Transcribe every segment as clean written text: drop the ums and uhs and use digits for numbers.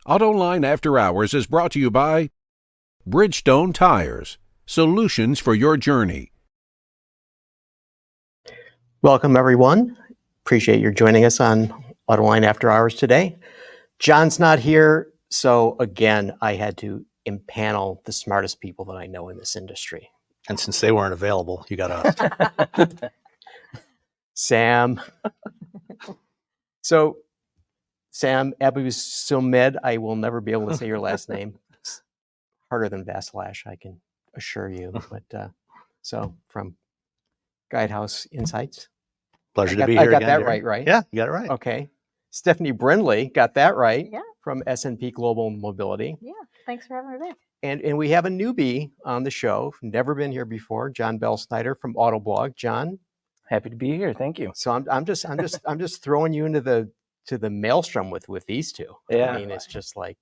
AutoLine After Hours is brought to you by Bridgestone Tires, solutions for your journey. Welcome, everyone. Appreciate your joining us on AutoLine After Hours today. John's not here, so again, I had to impanel the smartest people that I know in this industry. And since they weren't available, you got us. Sam. So, Sam, Abuelsamid, I will never be able to say your last name. It's harder than Vasilash, I can assure you. But so from Guidehouse Insights. Pleasure to be here. I got again, that Jerry. right? Yeah, you got it right. Okay. Stephanie Brinley, got that right. Yeah. From S&P Global Mobility. Yeah, thanks for having me back. And we have a newbie on the show, never been here before, John Snyder from Autoblog. John, happy to be here. Thank you. So I'm just throwing you into the maelstrom with these two. Yeah. I mean, it's just like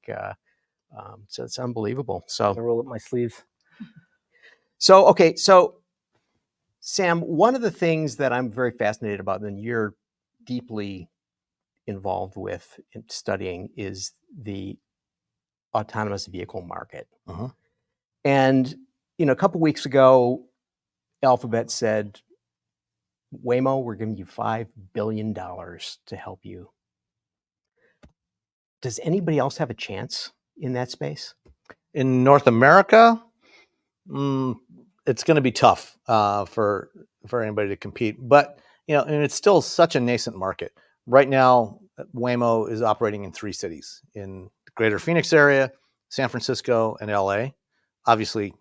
so it's unbelievable. So I roll up my sleeves. So okay, so Sam, one of the things that I'm very fascinated about, and you're deeply involved with in studying, is the autonomous vehicle market. Uh-huh. And a couple weeks ago, Alphabet said, Waymo, we're giving you $5 billion to help you. Does anybody else have a chance in that space? In North America, it's going to be tough for anybody to compete. But and it's still such a nascent market. Right now, Waymo is operating in 3 cities: in the greater Phoenix area, San Francisco, and LA. Obviously,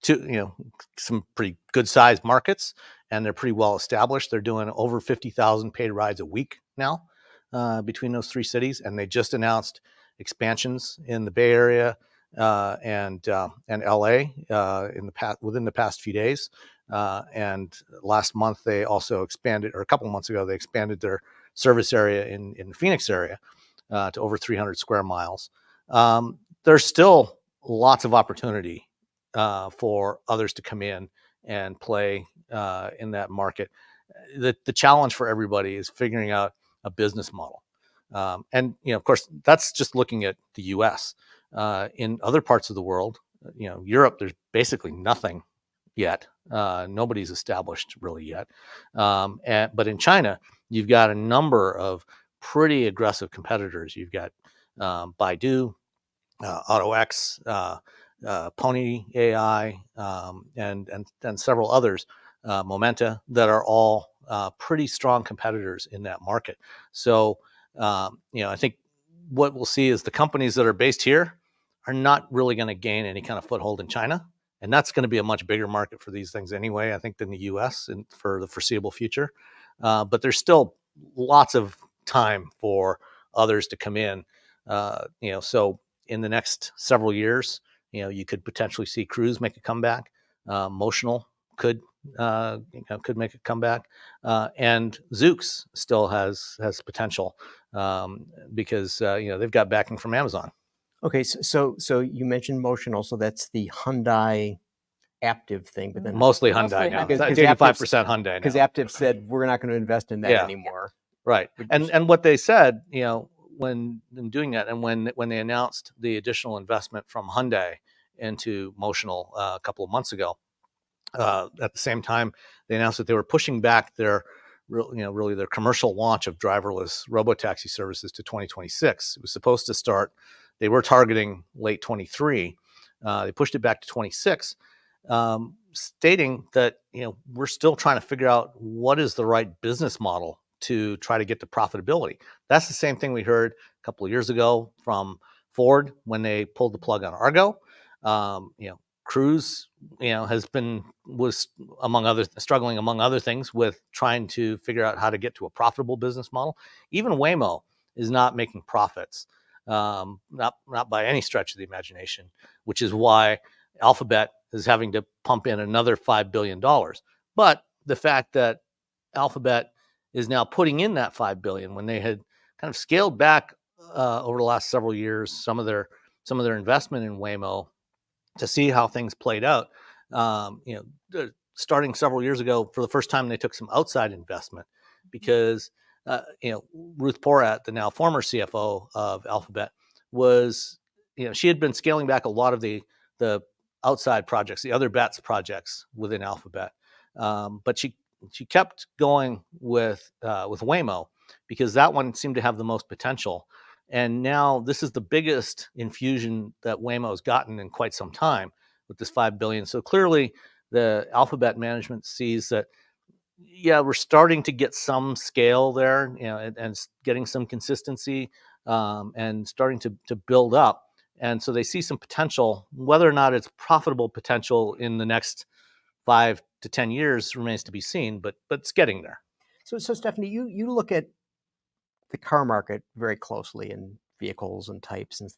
some pretty good sized markets, and they're pretty well established. They're doing over 50,000 paid rides a week now between those 3 cities, and they just announced expansions in the Bay Area and LA within the past few days. And last month they also expanded, or a couple months ago, they expanded their service area in the Phoenix area to over 300 square miles. There's still lots of opportunity for others to come in and play in that market. The challenge for everybody is figuring out a business model. And of course, that's just looking at the U.S. In other parts of the world, Europe, there's basically nothing yet. Nobody's established really yet. But in China, you've got a number of pretty aggressive competitors. You've got Baidu, AutoX, Pony AI, and several others, Momenta, that are all pretty strong competitors in that market. So, I think what we'll see is the companies that are based here are not really going to gain any kind of foothold in China. And that's going to be a much bigger market for these things anyway, I think, than the US and for the foreseeable future. But there's still lots of time for others to come in. So in the next several years, you could potentially see Cruise make a comeback. Motional could make a comeback, and Zoox still has potential because they've got backing from Amazon. Okay, so you mentioned Motional, so that's the Hyundai Aptiv thing, but then mostly Hyundai now. It's 85% Hyundai. Because Aptiv said we're not going to invest in that anymore. Right, and what they said, when in doing that, and when they announced the additional investment from Hyundai into Motional a couple of months ago, at the same time they announced that they were pushing back their really their commercial launch of driverless robotaxi services to 2026. It was supposed to start. They were targeting late 23. They pushed it back to 26, stating that we're still trying to figure out what is the right business model to try to get to profitability. That's the same thing we heard a couple of years ago from Ford when they pulled the plug on Argo. Cruise, was struggling among other things with trying to figure out how to get to a profitable business model. Even Waymo is not making profits, not by any stretch of the imagination, which is why Alphabet is having to pump in another $5 billion. But the fact that Alphabet is now putting in that $5 billion when they had kind of scaled back over the last several years some of their investment in Waymo to see how things played out. Starting several years ago, for the first time, they took some outside investment because Ruth Porat, the now former CFO of Alphabet, was, she had been scaling back a lot of the outside projects, the other bets projects within Alphabet, but she kept going with Waymo because that one seemed to have the most potential. And now this is the biggest infusion that Waymo has gotten in quite some time with this $5 billion. So clearly, the Alphabet management sees that, yeah, we're starting to get some scale there, and getting some consistency, and starting to build up. And so they see some potential. Whether or not it's profitable potential in the next 5 to 10 years remains to be seen, but it's getting there. So Stephanie, you look at the car market very closely in vehicles and types. And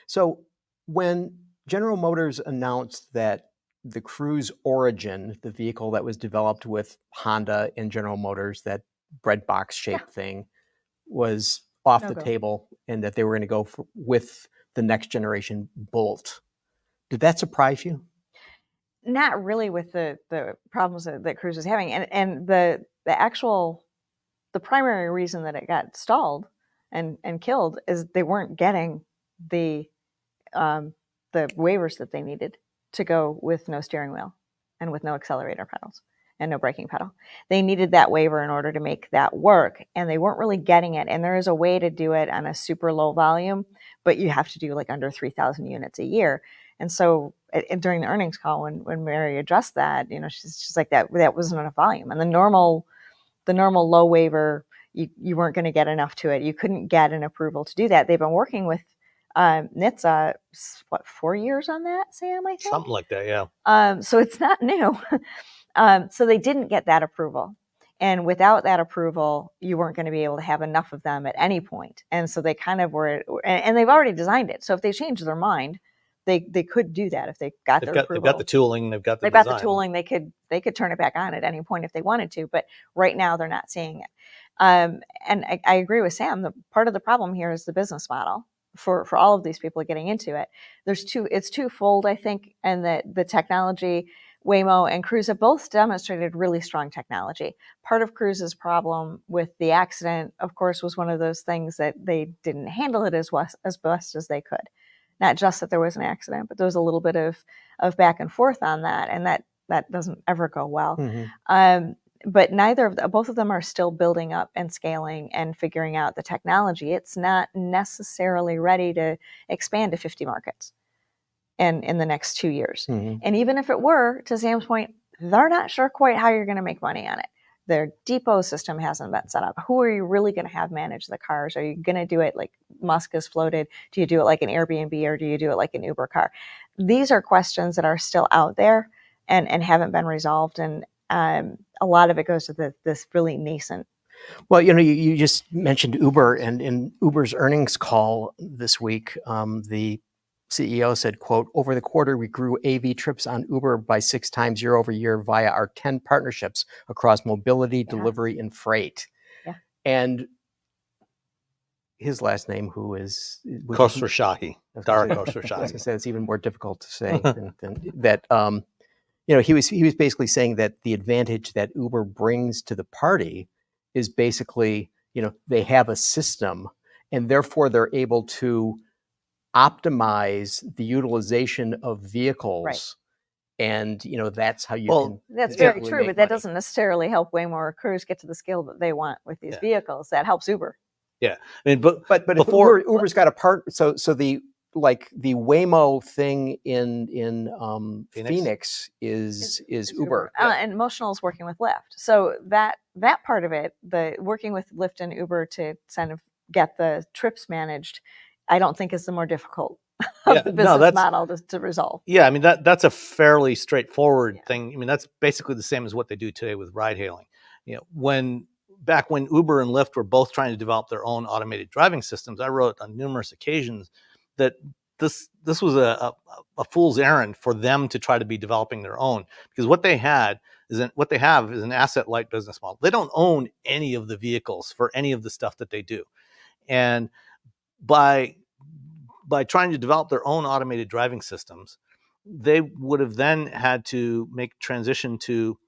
so when General Motors announced that the Cruise Origin, the vehicle that was developed with Honda and General Motors, that bread box shaped thing, was off the table, and that they were going to go with the next generation Bolt, did that surprise you? Not really, with the problems that Cruise is having, and the primary reason that it got stalled and killed is they weren't getting the waivers that they needed to go with no steering wheel and with no accelerator pedals and no braking pedal. They needed that waiver in order to make that work, and they weren't really getting it. And there is a way to do it on a super low volume, but you have to do like under 3,000 units a year. And so during the earnings call, when Mary addressed that, she's like, that wasn't enough volume. And the normal low waiver, you weren't going to get enough to it. You couldn't get an approval to do that. They've been working with NHTSA, 4 years on that, Sam, I think? Something like that, yeah. So it's not new. So they didn't get that approval. And without that approval, you weren't going to be able to have enough of them at any point. And so they kind of were, and they've already designed it. So if they changed their mind, they could do that if they got their approval. They've got the tooling, they've got the design. Got the tooling. They could turn it back on at any point if they wanted to. But right now, they're not seeing it. And I agree with Sam. The part of the problem here is the business model for all of these people getting into it. It's twofold, I think, and that the technology, Waymo and Cruise have both demonstrated really strong technology. Part of Cruise's problem with the accident, of course, was one of those things that they didn't handle it as best as they could. Not just that there was an accident, but there was a little bit of back and forth on that, and that doesn't ever go well. Mm-hmm. But both of them are still building up and scaling and figuring out the technology. It's not necessarily ready to expand to 50 markets in the next 2 years. Mm-hmm. And even if it were, to Sam's point, they're not sure quite how you're going to make money on it. Their depot system hasn't been set up. Who are you really going to have manage the cars? Are you going to do it like Musk has floated? Do you do it like an Airbnb, or do you do it like an Uber car? These are questions that are still out there and haven't been resolved. And a lot of it goes to this really nascent. Well, you just mentioned Uber, and in Uber's earnings call this week, the CEO said, quote, "Over the quarter, we grew AV trips on Uber by 6 times year over year via our 10 partnerships across mobility, delivery, and freight." Yeah. And his last name, who is Khosrowshahi, Dara Khosrowshahi. I was going to say it's even more difficult to say than that. He was basically saying that the advantage that Uber brings to the party is basically, they have a system, and therefore they're able to optimize the utilization of vehicles. Right. And, that's how you can. That's very true, but that doesn't necessarily help Waymo or Cruise get to the scale that they want with these vehicles. That helps Uber. Yeah. I mean, but before Uber's got a part, so the Waymo thing in Phoenix is Uber. And Emotional is working with Lyft. So that part of it, the working with Lyft and Uber to kind of get the trips managed, I don't think is the more difficult of the business model to resolve. Yeah, I mean, that's a fairly straightforward thing. I mean, that's basically the same as what they do today with ride hailing. Back when Uber and Lyft were both trying to develop their own automated driving systems, I wrote on numerous occasions that this was a fool's errand for them to try to be developing their own, because what they have is an asset-light business model. They don't own any of the vehicles for any of the stuff that they do, and by trying to develop their own automated driving systems, they would have then had to make transition to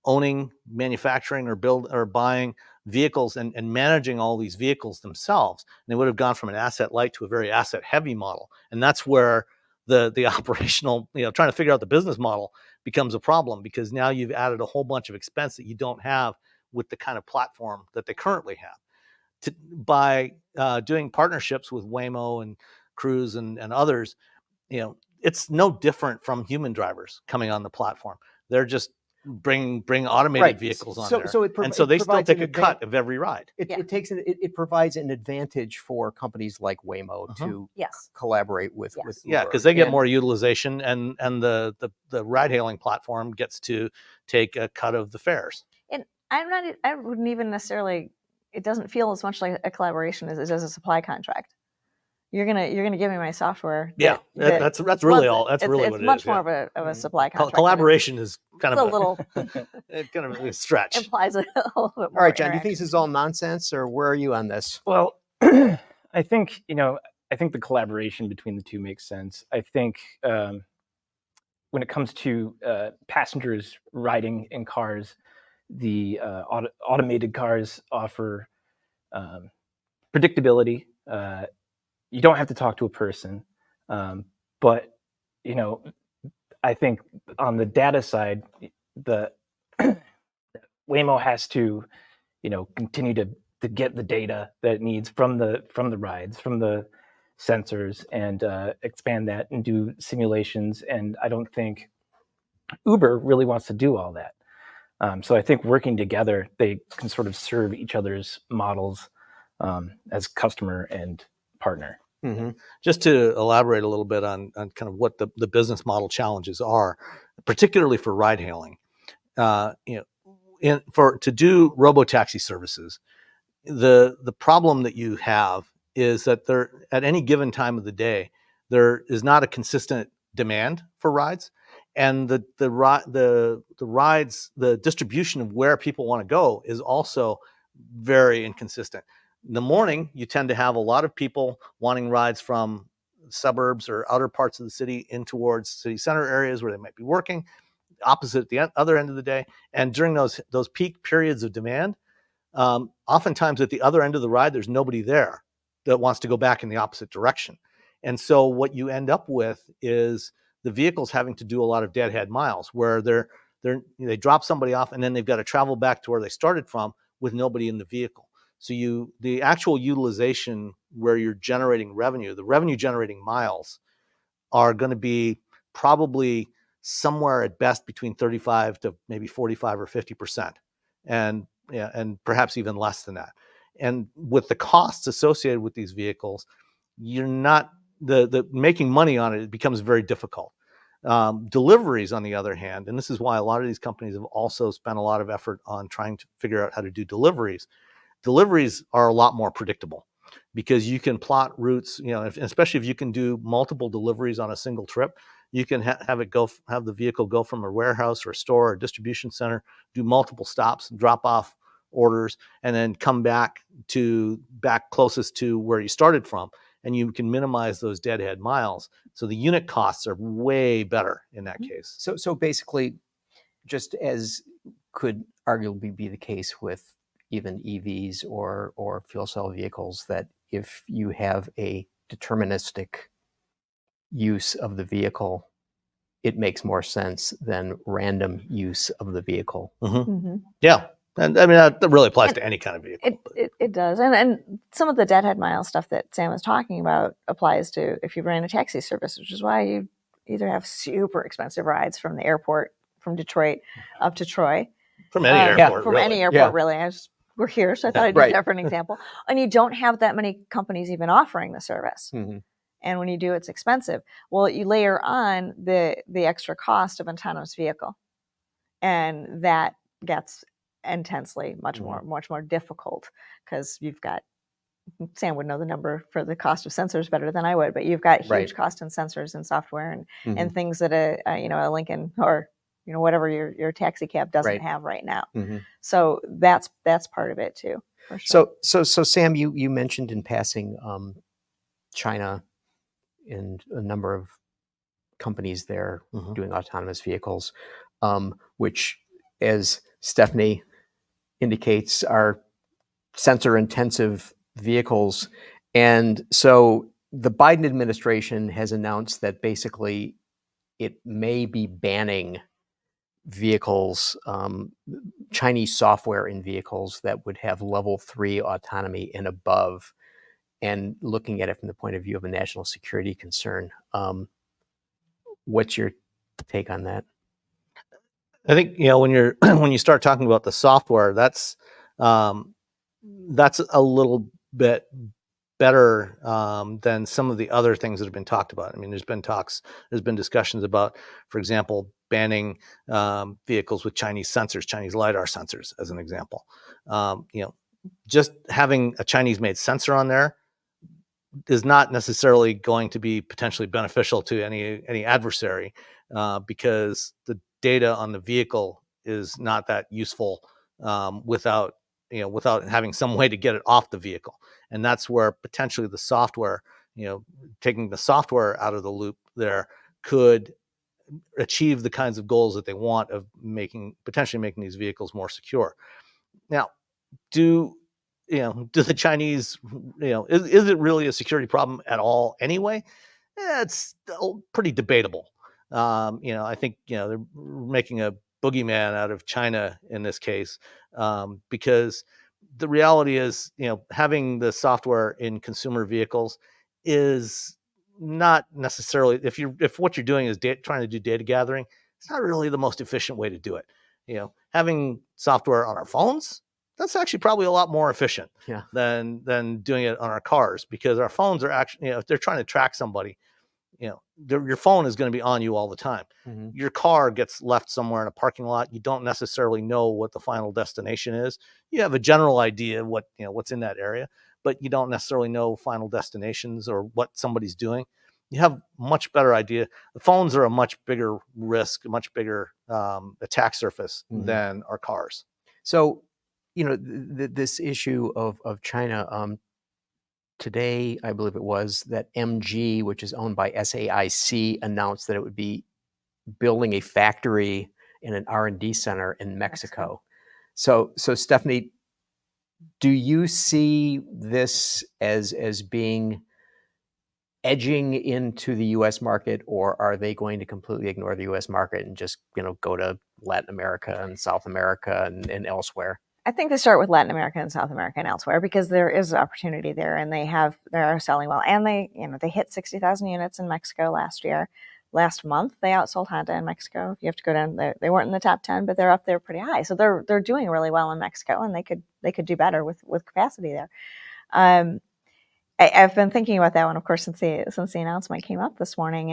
owning, manufacturing, or buying vehicles and managing all these vehicles themselves. And they would have gone from an asset light to a very asset heavy model. And that's where the operational, trying to figure out the business model becomes a problem, because now you've added a whole bunch of expense that you don't have with the kind of platform that they currently have. By doing partnerships with Waymo and Cruise and others, it's no different from human drivers coming on the platform. They're just bring automated vehicles on there, so they still take a cut of every ride. It provides an advantage for companies like Waymo to collaborate with Uber. Yeah, because they get more utilization, and the ride hailing platform gets to take a cut of the fares. And I wouldn't even necessarily. It doesn't feel as much like a collaboration as it does a supply contract. You're gonna give me my software. That's really all. That's really what it is. It's much more of a supply contract. Collaboration is kind of a little kind of a stretch. Implies a little bit more. All right, John. Do you think this is all nonsense, or where are you on this? Well, I think the collaboration between the two makes sense. I think when it comes to passengers riding in cars, the automated cars offer predictability. You don't have to talk to a person, but I think on the data side, the Waymo has to continue to get the data that it needs from the rides, from the sensors, and expand that and do simulations. And I don't think Uber really wants to do all that. So I think working together, they can sort of serve each other's models as customer and partner. Mm-hmm. Just to elaborate a little bit on kind of what the business model challenges are, particularly for ride hailing. To do robotaxi services, the problem that you have is that there, at any given time of the day, there is not a consistent demand for rides, and the rides, the distribution of where people want to go is also very inconsistent. In the morning, you tend to have a lot of people wanting rides from suburbs or outer parts of the city in towards city center areas where they might be working, opposite at the other end of the day. And during those peak periods of demand, oftentimes at the other end of the ride, there's nobody there that wants to go back in the opposite direction. And so what you end up with is the vehicles having to do a lot of deadhead miles, where they drop somebody off and then they've got to travel back to where they started from with nobody in the vehicle. So the actual utilization where you're generating revenue, the revenue generating miles, are going to be probably somewhere at best between 35 to maybe 45 or 50%, and perhaps even less than that. And with the costs associated with these vehicles, you're not the making money on it becomes very difficult. Deliveries, on the other hand, and this is why a lot of these companies have also spent a lot of effort on trying to figure out how to do deliveries. Deliveries are a lot more predictable because you can plot routes, especially if you can do multiple deliveries on a single trip. You can have the vehicle go from a warehouse or a store or a distribution center, do multiple stops, drop off orders, and then come back closest to where you started from. And you can minimize those deadhead miles. So the unit costs are way better in that case. So basically, just as could arguably be the case with even EVs or fuel cell vehicles, that if you have a deterministic use of the vehicle, it makes more sense than random use of the vehicle. Mm-hmm. Mm-hmm. Yeah. And I mean, that really applies to any kind of vehicle. It does. And some of the deadhead mile stuff that Sam was talking about applies to if you ran a taxi service, which is why you either have super expensive rides from the airport, from Detroit up to Troy. From any airport, From really. any airport, really. We're here, so I thought I'd do that for an example. And you don't have that many companies even offering the service. Mm-hmm. And when you do, it's expensive. Well, you layer on the extra cost of autonomous vehicle, and that gets intensely much more difficult, because you've got, Sam would know the number for the cost of sensors better than I would, but you've got huge cost in sensors and software and things that a Lincoln or whatever your taxi cab doesn't have right now. Mm-hmm. So that's part of it too. For sure. So Sam, you mentioned in passing China and a number of companies there doing autonomous vehicles, which as Stephanie indicates, are sensor-intensive vehicles. And so the Biden administration has announced that basically it may be banning vehicles, Chinese software in vehicles that would have level 3 autonomy and above, and looking at it from the point of view of a national security concern. What's your take on that? I think, when you're when you start talking about the software, that's a little bit better than some of the other things that have been talked about. I mean, there's been discussions about, for example, banning vehicles with Chinese sensors, Chinese LiDAR sensors, as an example. Just having a Chinese-made sensor on there is not necessarily going to be potentially beneficial to any adversary, because the data on the vehicle is not that useful without having some way to get it off the vehicle. And that's where potentially the software, taking the software out of the loop there, could achieve the kinds of goals that they want of potentially making these vehicles more secure. Now, do the Chinese, is it really a security problem at all anyway? It's pretty debatable. I think, they're making a boogeyman out of China in this case, because the reality is, having the software in consumer vehicles is not necessarily, if what you're doing is trying to do data gathering, it's not really the most efficient way to do it. Having software on our phones, that's actually probably a lot more efficient than doing it on our cars, because our phones are actually, if they're trying to track somebody, your phone is going to be on you all the time. Mm-hmm. Your car gets left somewhere in a parking lot. You don't necessarily know what the final destination is. You have a general idea what's in that area, but you don't necessarily know final destinations or what somebody's doing. You have a much better idea. The phones are a much bigger risk, a much bigger attack surface than our cars. So, this issue of China, today, I believe it was, that MG, which is owned by SAIC, announced that it would be building a factory in an R&D center in Mexico. So Stephanie, do you see this as being edging into the U.S. market, or are they going to completely ignore the U.S. market and just go to Latin America and South America and elsewhere? I think they start with Latin America and South America and elsewhere, because there is opportunity there, and they are selling well. And they hit 60,000 units in Mexico last year. Last month, they outsold Honda in Mexico. You have to go down there. They weren't in the top 10, but they're up there pretty high. So they're doing really well in Mexico, and they could do better with capacity there. I've been thinking about that one, of course, since the announcement came up this morning,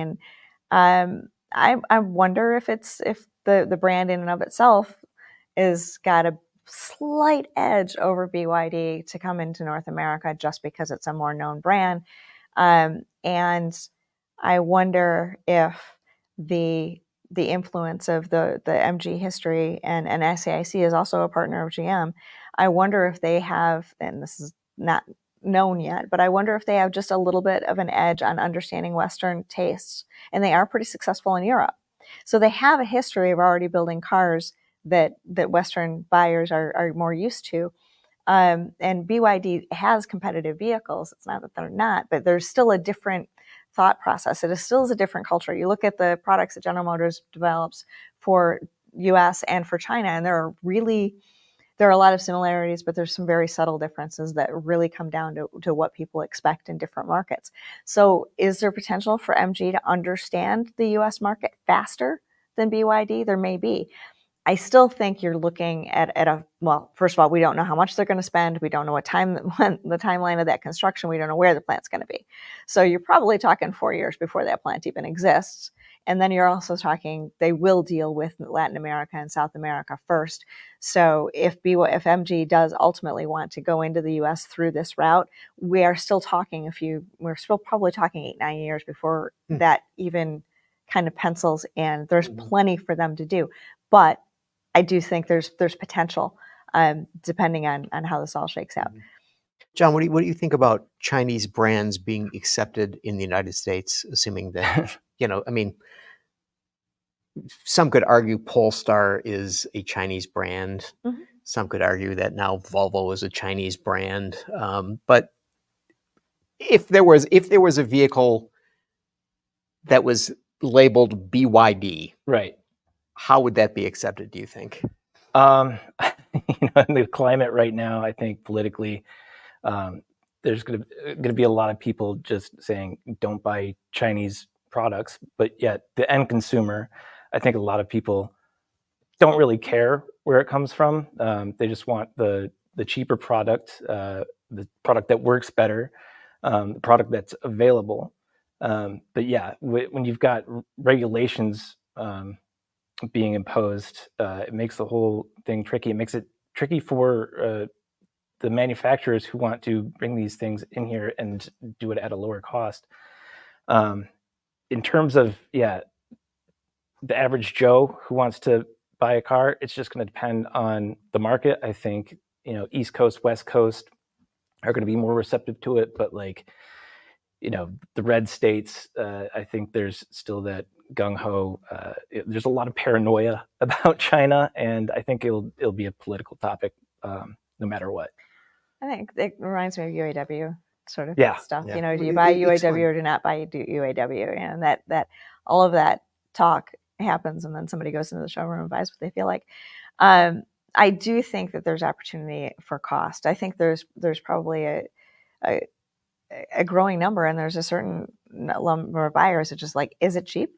and I wonder if the brand in and of itself is got a slight edge over BYD to come into North America, just because it's a more known brand. And I wonder if the influence of the MG history, and SAIC is also a partner of GM. I wonder if they have, and this is not known yet, but I wonder if they have just a little bit of an edge on understanding Western tastes. And they are pretty successful in Europe. So they have a history of already building cars that Western buyers are more used to. And BYD has competitive vehicles. It's not that they're not, but there's still a different thought process. It still is a different culture. You look at the products that General Motors develops for US and for China, and there are a lot of similarities, but there's some very subtle differences that really come down to what people expect in different markets. So is there potential for MG to understand the US market faster than BYD? There may be. I still think you're looking at first of all, we don't know how much they're going to spend. We don't know the timeline of that construction. We don't know where the plant's going to be. So you're probably talking 4 years before that plant even exists. And then you're also talking, they will deal with Latin America and South America first. So if MG does ultimately want to go into the US through this route, we're still probably talking 8-9 years before that even kind of pencils in. There's plenty for them to do. But I do think there's potential, depending on how this all shakes out. John, what do you think about Chinese brands being accepted in the United States, assuming that some could argue Polestar is a Chinese brand. Mhm. Some could argue that now Volvo is a Chinese brand. But if there was a vehicle that was labeled BYD, Right. how would that be accepted, do you think? In the climate right now, I think politically, there's going to be a lot of people just saying don't buy Chinese products, but yet the end consumer, I think a lot of people don't really care where it comes from. They just want the cheaper product, the product that works better, the product that's available. But yeah, when you've got regulations being imposed, it makes the whole thing tricky. It makes it tricky for the manufacturers who want to bring these things in here and do it at a lower cost. In terms of, the average Joe who wants to buy a car, it's just going to depend on the market. I think, East Coast, West Coast are going to be more receptive to it, but the red states, I think there's still that gung-ho. There's a lot of paranoia about China, and I think it'll be a political topic no matter what. I think it reminds me of UAW sort of stuff. Yeah. Do you buy UAW Explain. or do not buy UAW? And that all of that talk happens, and then somebody goes into the showroom and buys what they feel like. I do think that there's opportunity for cost. I think there's probably a growing number, and there's a certain number of buyers that just like, is it cheap?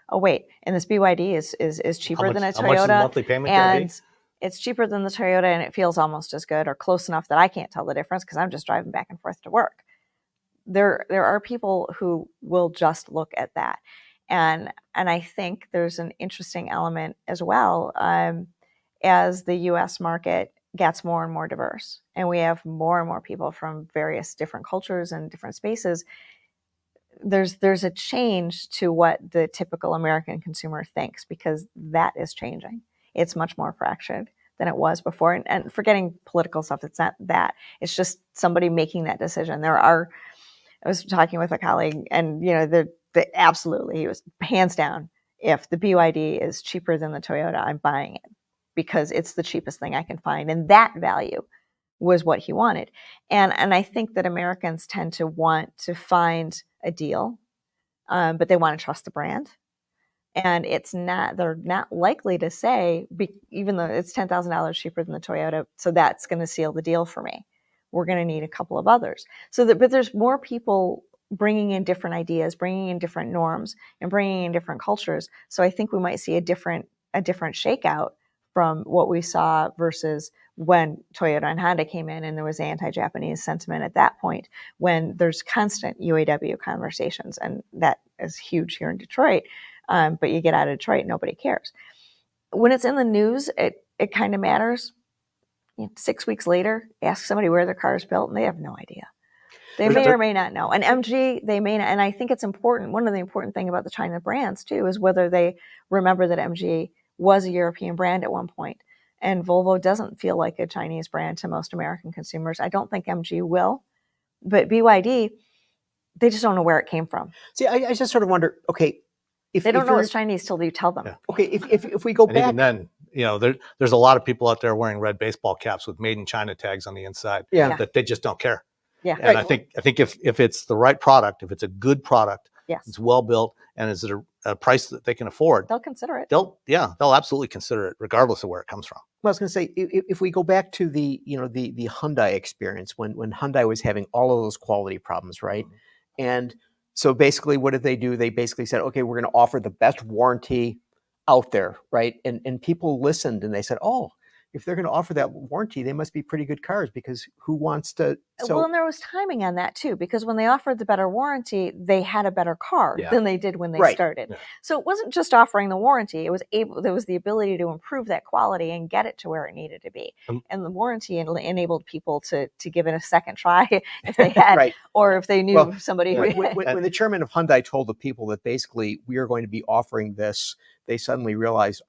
Oh wait, and this BYD is cheaper than a Toyota. How much is the monthly payment gonna be? And it's cheaper than the Toyota, and it feels almost as good or close enough that I can't tell the difference because I'm just driving back and forth to work. There are people who will just look at that. And I think there's an interesting element as well as the U.S. market gets more and more diverse, and we have more and more people from various different cultures and different spaces. There's a change to what the typical American consumer thinks, because that is changing. It's much more fractured than it was before. And forgetting political stuff, it's not that. It's just somebody making that decision. I was talking with a colleague, and absolutely, he was hands down, if the BYD is cheaper than the Toyota, I'm buying it because it's the cheapest thing I can find. And that value was what he wanted. And I think that Americans tend to want to find a deal, but they want to trust the brand. And they're not likely to say, even though it's $10,000 cheaper than the Toyota, so that's going to seal the deal for me. We're going to need a couple of others. But there's more people bringing in different ideas, bringing in different norms, and bringing in different cultures. So I think we might see a different shakeout from what we saw versus when Toyota and Honda came in and there was anti-Japanese sentiment at that point, when there's constant UAW conversations, and that is huge here in Detroit. But you get out of Detroit, nobody cares. When it's in the news, it kind of matters. 6 weeks later, ask somebody where their car is built, and they have no idea. They may or may not know. And MG, they may not. And I think it's important. One of the important things about the China brands, too, is whether they remember that MG was a European brand at one point. And Volvo doesn't feel like a Chinese brand to most American consumers. I don't think MG will. But BYD, they just don't know where it came from. See, I just sort of wonder, okay, they don't know it's Chinese till you tell them. Yeah. Okay, if we go And back, even then, there's a lot of people out there wearing red baseball caps with "Made in China" tags on the inside. Yeah. That they just don't care. Yeah. And I think if it's the right product, if it's a good product, Yes. it's well built, and is it a price that they can afford, They'll consider it. they'll absolutely consider it, regardless of where it comes from. I was going to say, if we go back to the Hyundai experience, when Hyundai was having all of those quality problems, right? And so basically, what did they do? They basically said, okay, we're going to offer the best warranty out there, right? And people listened, and they said, oh, if they're going to offer that warranty, they must be pretty good cars, because who wants to? Well, and there was timing on that too, because when they offered the better warranty, they had a better car than they did when they started. Yeah. So it wasn't just offering the warranty; there was the ability to improve that quality and get it to where it needed to be. And the warranty enabled people to give it a second try if they had, or if they knew somebody. When the chairman of Hyundai told the people that basically we are going to be offering this, they suddenly realized,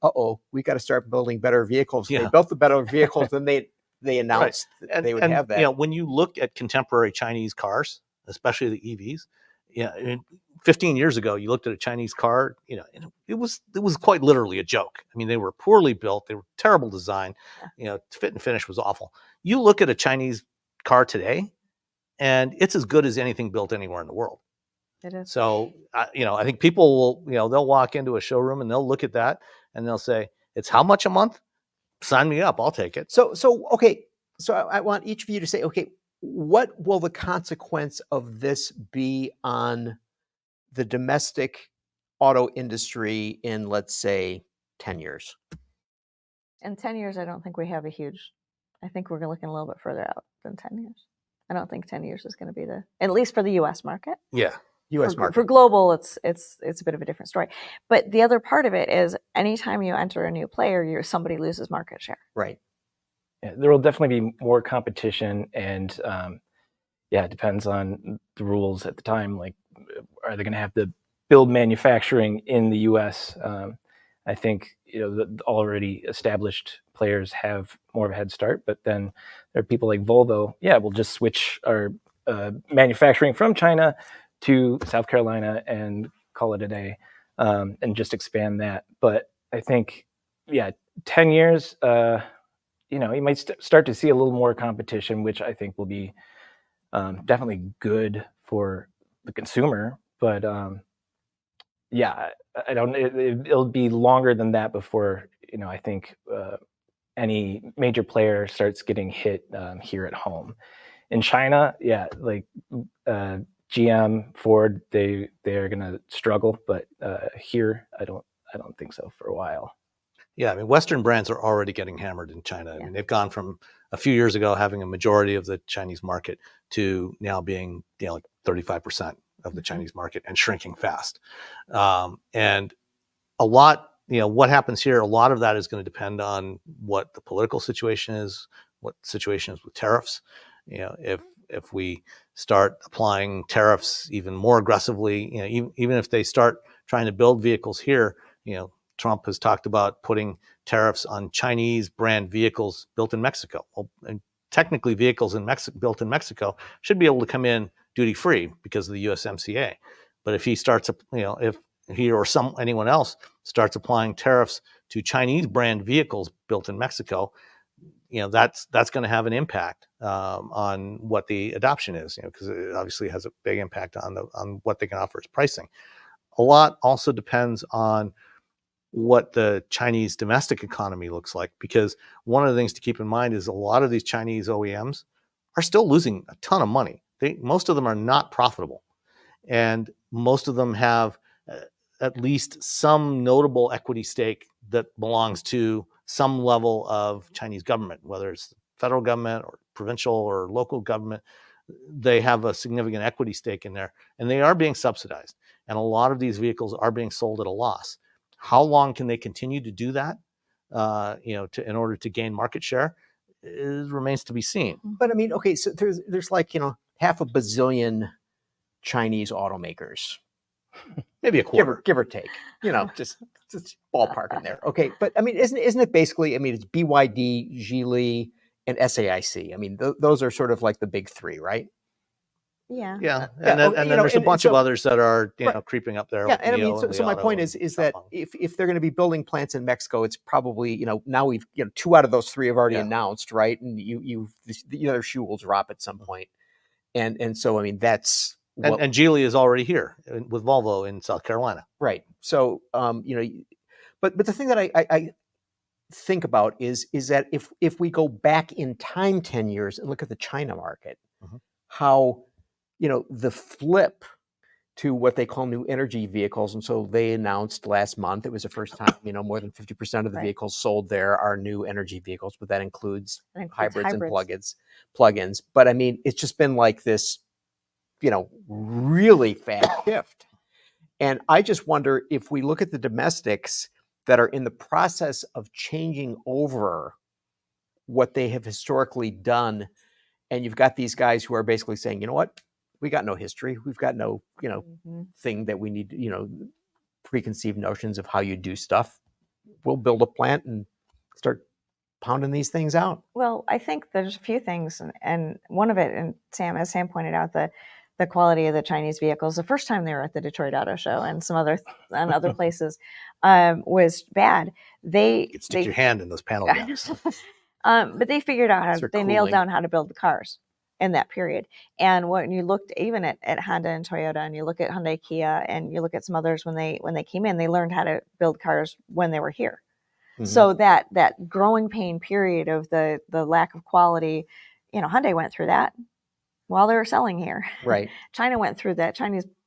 we got to start building better vehicles. Yeah. They built the better vehicles, and they announced that they would have that. When you look at contemporary Chinese cars, especially the EVs, Yeah, 15 years ago, you looked at a Chinese car, and it was quite literally a joke. I mean, they were poorly built, they were terrible design, fit and finish was awful. You look at a Chinese car today, and it's as good as anything built anywhere in the world. It is. So, I think people will, they'll walk into a showroom and they'll look at that and they'll say, "It's how much a month? Sign me up, I'll take it." So okay. So I want each of you to say, okay, what will the consequence of this be on the domestic auto industry in, let's say, 10 years? In 10 years, I don't think we have I think we're looking a little bit further out than 10 years. I don't think 10 years is going to be at least for the U.S. market. Yeah. U.S. market. For global, it's a bit of a different story. But the other part of it is anytime you enter a new player, somebody loses market share. Right. Yeah, there will definitely be more competition, and it depends on the rules at the time. Like, are they going to have to build manufacturing in the U.S.? I think the already established players have more of a head start, but then there are people like Volvo. Yeah, we'll just switch our manufacturing from China to South Carolina and call it a day, and just expand that. But I think, 10 years, you might start to see a little more competition, which I think will be definitely good for the consumer. But I don't. It'll be longer than that before I think any major player starts getting hit here at home. In China, like GM, Ford, they are going to struggle, but here I don't think so for a while. Yeah, I mean, Western brands are already getting hammered in China. I mean, they've gone from a few years ago having a majority of the Chinese market to now being like 35% of the Chinese market and shrinking fast. And a lot, what happens here, a lot of that is going to depend on what the political situation is, what the situation is with tariffs. If we start applying tariffs even more aggressively, even if they start trying to build vehicles here, Trump has talked about putting tariffs on Chinese brand vehicles built in Mexico. Well, and technically, vehicles built in Mexico should be able to come in duty free because of the USMCA. But if he starts, if he or anyone else starts applying tariffs to Chinese brand vehicles built in Mexico, that's going to have an impact on what the adoption is, because it obviously has a big impact on what they can offer as pricing. A lot also depends on what the Chinese domestic economy looks like, because one of the things to keep in mind is a lot of these Chinese OEMs are still losing a ton of money. Most of them are not profitable, and most of them have at least some notable equity stake that belongs to some level of Chinese government, whether it's the federal government or provincial or local government. They have a significant equity stake in there, and they are being subsidized. And a lot of these vehicles are being sold at a loss. How long can they continue to do that, in order to gain market share? It remains to be seen. But I mean, okay, so there's like, half a bazillion Chinese automakers. Maybe a quarter. Give or take, just ballpark in there. Okay. But I mean, isn't it basically, it's BYD, Geely, and SAIC. I mean, those are sort of like the big three, right? Yeah. Yeah. And then there's a bunch of others that are, creeping up there. Yeah. And I mean, so my point is that if they're going to be building plants in Mexico, it's probably, now we've, two out of those three have already announced, right? And the other shoe will drop at some point. And so, I mean, that's, and Geely is already here with Volvo in South Carolina. Right. So, but the thing that I think about is that if we go back in time 10 years and look at the China market, how, the flip to what they call new energy vehicles. And so they announced last month, it was the first time, more than 50% of the vehicles sold there are new energy vehicles, but that includes hybrids and plug-ins. But I mean, it's just been like this, really fast shift. And I just wonder if we look at the domestics that are in the process of changing over what they have historically done. And you've got these guys who are basically saying, you know what, we got no history. We've got no, thing that we need, preconceived notions of how you do stuff. We'll build a plant and start pounding these things out. Well, I think there's a few things, and one of it, and as Sam pointed out, the quality of the Chinese vehicles the first time they were at the Detroit Auto Show and some other places was bad. You can stick your hand in those panel gaps. But they figured out They're they nailed cooling. down how to build the cars in that period. And when you looked even at Honda and Toyota, and you look at Hyundai, Kia, and you look at some others when they came in, they learned how to build cars when they were here. Mhm. So that growing pain period of the lack of quality, Hyundai went through that while they were selling here. Right. China went through that.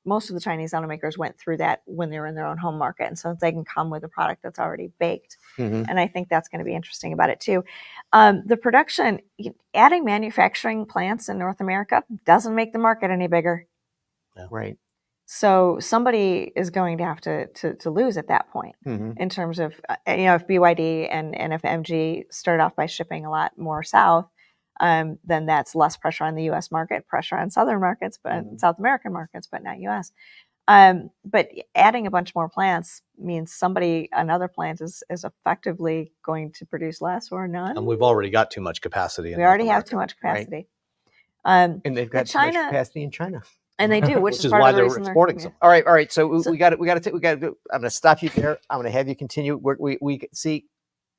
Most of the Chinese automakers went through that when they were in their own home market. And so they can come with a product that's already baked. Mhm. And I think that's going to be interesting about it too. The production, adding manufacturing plants in North America doesn't make the market any bigger. Right. So somebody is going to have to lose at that point Mhm. in terms of, if BYD and if MG start off by shipping a lot more south, then that's less pressure on the U.S. market, pressure on Southern markets, but South American markets, but not U.S. But adding a bunch more plants means another plant is effectively going to produce less or none. And we've already got too much capacity. We already have too much capacity. And they've got too much China, capacity in China. and they do, which Which is is part why of the they're reason exporting yeah. some. All right. So we got to. I'm going to stop you there. I'm going to have you continue. We see.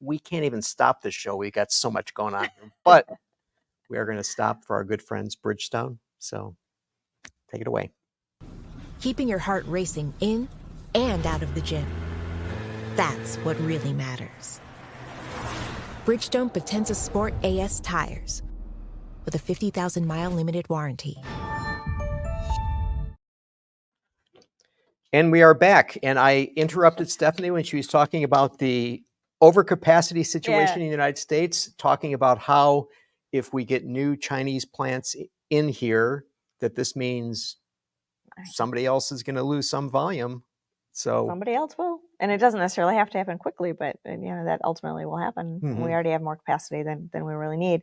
We can't even stop this show. We got so much going on, but we are going to stop for our good friends Bridgestone. So take it away. Keeping your heart racing in and out of the gym. That's what really matters. Bridgestone Potenza Sport AS tires with a 50,000-mile limited warranty. And we are back. And I interrupted Stephanie when she was talking about the overcapacity situation in the United States, talking about how if we get new Chinese plants in here, that this means somebody else is going to lose some volume. So somebody else will. And it doesn't necessarily have to happen quickly, but that ultimately will happen. Mhm. We already have more capacity than we really need.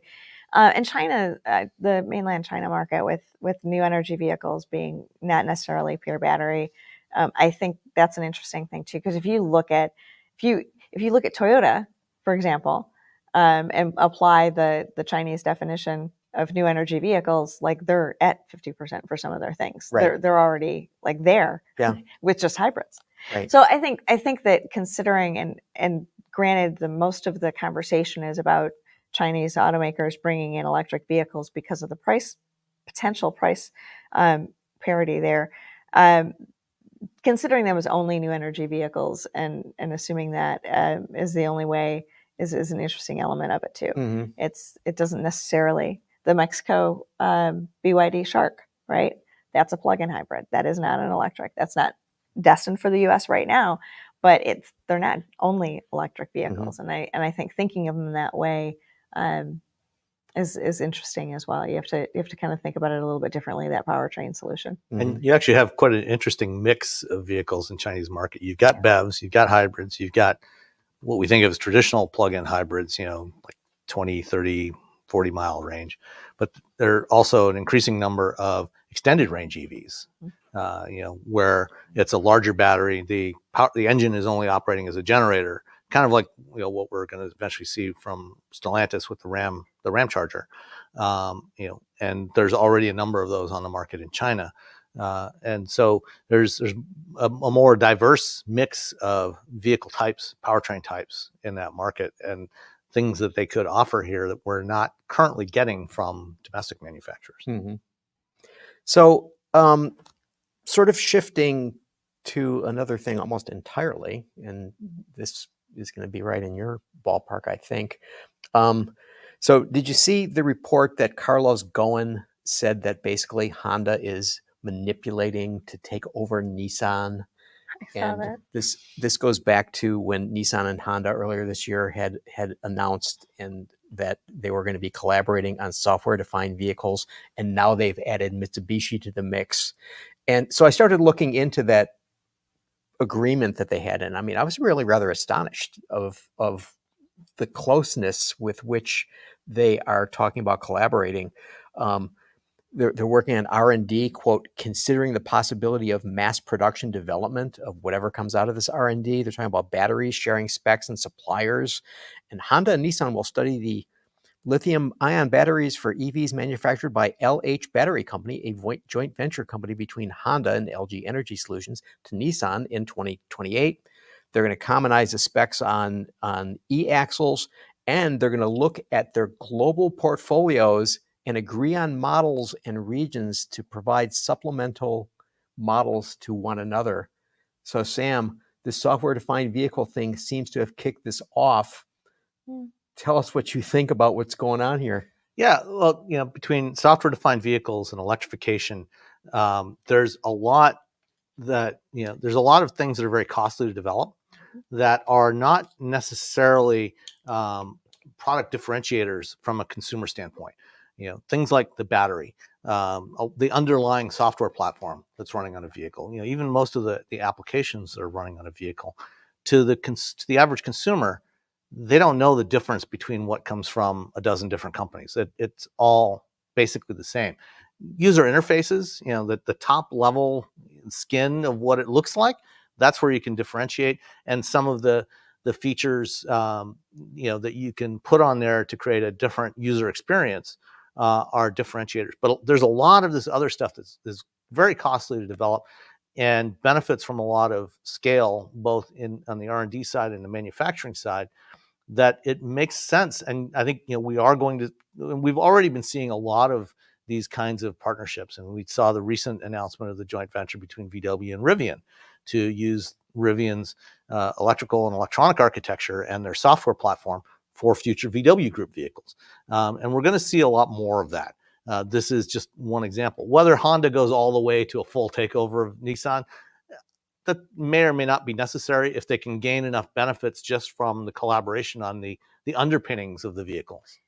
And China, the mainland China market with new energy vehicles being not necessarily pure battery, I think that's an interesting thing too. Because if you look at Toyota, for example, and apply the Chinese definition of new energy vehicles, like they're at 50% for some of their things. Right. They're already like there with just hybrids. Right. So I think that considering and granted, the most of the conversation is about Chinese automakers bringing in electric vehicles because of the potential price parity there. Considering them as only new energy vehicles and assuming that is the only way is an interesting element of it too. Mhm. It doesn't necessarily the Mexico BYD Shark, right? That's a plug-in hybrid. That is not an electric. That's not destined for the U.S. right now, but they're not only electric vehicles. And I think thinking of them that way is interesting as well. You have to kind of think about it a little bit differently, that powertrain solution. And you actually have quite an interesting mix of vehicles in Chinese market. You've got BEVs, you've got hybrids, you've got what we think of as traditional plug-in hybrids, like 20, 30, 40 mile range. But there are also an increasing number of extended range EVs, where it's a larger battery. The engine is only operating as a generator, kind of like what we're going to eventually see from Stellantis with the Ram Charger. And there's already a number of those on the market in China. And so there's a more diverse mix of vehicle types, powertrain types in that market, and things that they could offer here that we're not currently getting from domestic manufacturers. Mm-hmm. So sort of shifting to another thing almost entirely, and this is going to be right in your ballpark, I think. So did you see the report that Carlos Ghosn said that basically Honda is manipulating to take over Nissan? And this goes back to when Nissan and Honda earlier this year had announced that they were going to be collaborating on software-defined vehicles, and now they've added Mitsubishi to the mix. And so I started looking into that agreement that they had, and I mean, I was really rather astonished of the closeness with which they are talking about collaborating. They're working on R&D, quote, considering the possibility of mass production development of whatever comes out of this R&D. They're talking about batteries, sharing specs and suppliers. And Honda and Nissan will study the lithium-ion batteries for EVs manufactured by LH Battery Company, a joint venture company between Honda and LG Energy Solutions, to Nissan in 2028. They're going to commonize the specs on e-axles, and they're going to look at their global portfolios and agree on models and regions to provide supplemental models to one another. So, Sam, this software-defined vehicle thing seems to have kicked this off. Tell us what you think about what's going on here. Yeah, well, between software-defined vehicles and electrification, there's a lot there's a lot of things that are very costly to develop that are not necessarily product differentiators from a consumer standpoint. Things like the battery, the underlying software platform that's running on a vehicle. Even most of the applications that are running on a vehicle, to the average consumer, they don't know the difference between what comes from a dozen different companies. It's all basically the same. User interfaces, the top level skin of what it looks like, that's where you can differentiate. And some of the features, that you can put on there to create a different user experience are differentiators. But there's a lot of this other stuff that's very costly to develop and benefits from a lot of scale, both on the R&D side and the manufacturing side, that it makes sense. And I think, we've already been seeing a lot of these kinds of partnerships. And we saw the recent announcement of the joint venture between VW and Rivian to use Rivian's electrical and electronic architecture and their software platform for future VW Group vehicles. And we're going to see a lot more of that. This is just one example. Whether Honda goes all the way to a full takeover of Nissan, that may or may not be necessary if they can gain enough benefits just from the collaboration on the underpinnings of the vehicles.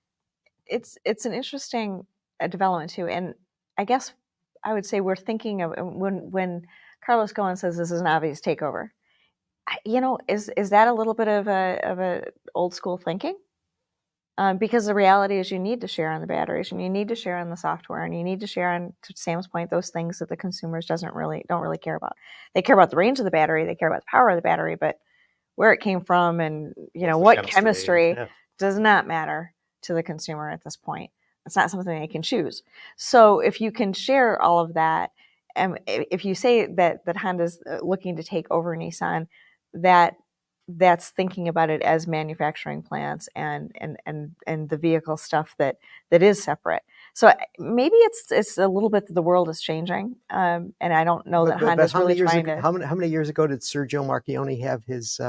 It's an interesting development too, and I guess I would say we're thinking of when Carlos Ghosn says this is an obvious takeover. Is that a little bit of a old school thinking? Because the reality is you need to share on the batteries, and you need to share on the software, and you need to share on, to Sam's point, those things that the consumers don't really care about. They care about the range of the battery, they care about the power of the battery, but where it came from and what chemistry does not matter to the consumer at this point. It's not something they can choose. So if you can share all of that, and if you say that Honda's looking to take over Nissan, that's thinking about it as manufacturing plants and the vehicle stuff that is separate. So maybe it's a little bit that the world is changing, and I don't know that Honda's really trying to. How many years ago did Sergio Marchionne have his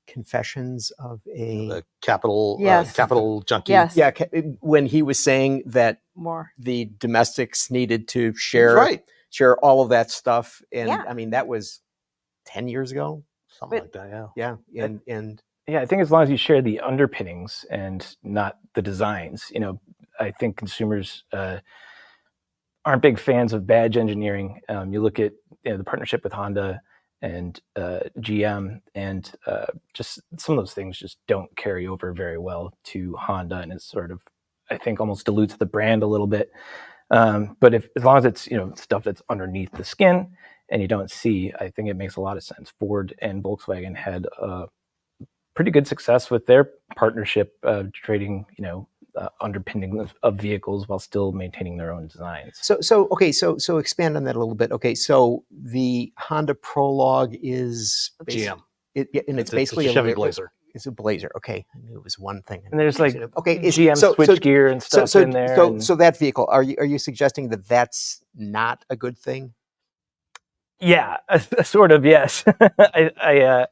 confessions of a capital junkie? Yes. Yeah, when he was saying that the domestics needed to share all of that stuff, and I mean that was 10 years ago. Something like that, yeah. I think as long as you share the underpinnings and not the designs, I think consumers aren't big fans of badge engineering. You look at the partnership with Honda and GM, and just some of those things just don't carry over very well to Honda, and it's sort of, I think, almost dilutes the brand a little bit. But as long as it's stuff that's underneath the skin and you don't see, I think it makes a lot of sense. Ford and Volkswagen had pretty good success with their partnership, trading underpinning of vehicles while still maintaining their own designs. So expand on that a little bit. Okay, so the Honda Prologue is GM. It's basically a Chevy Blazer. It's a Blazer. Okay, I knew it was one thing. And there's like GM switchgear and stuff in there. So that vehicle, are you suggesting that that's not a good thing? Yeah, sort of. Yes, I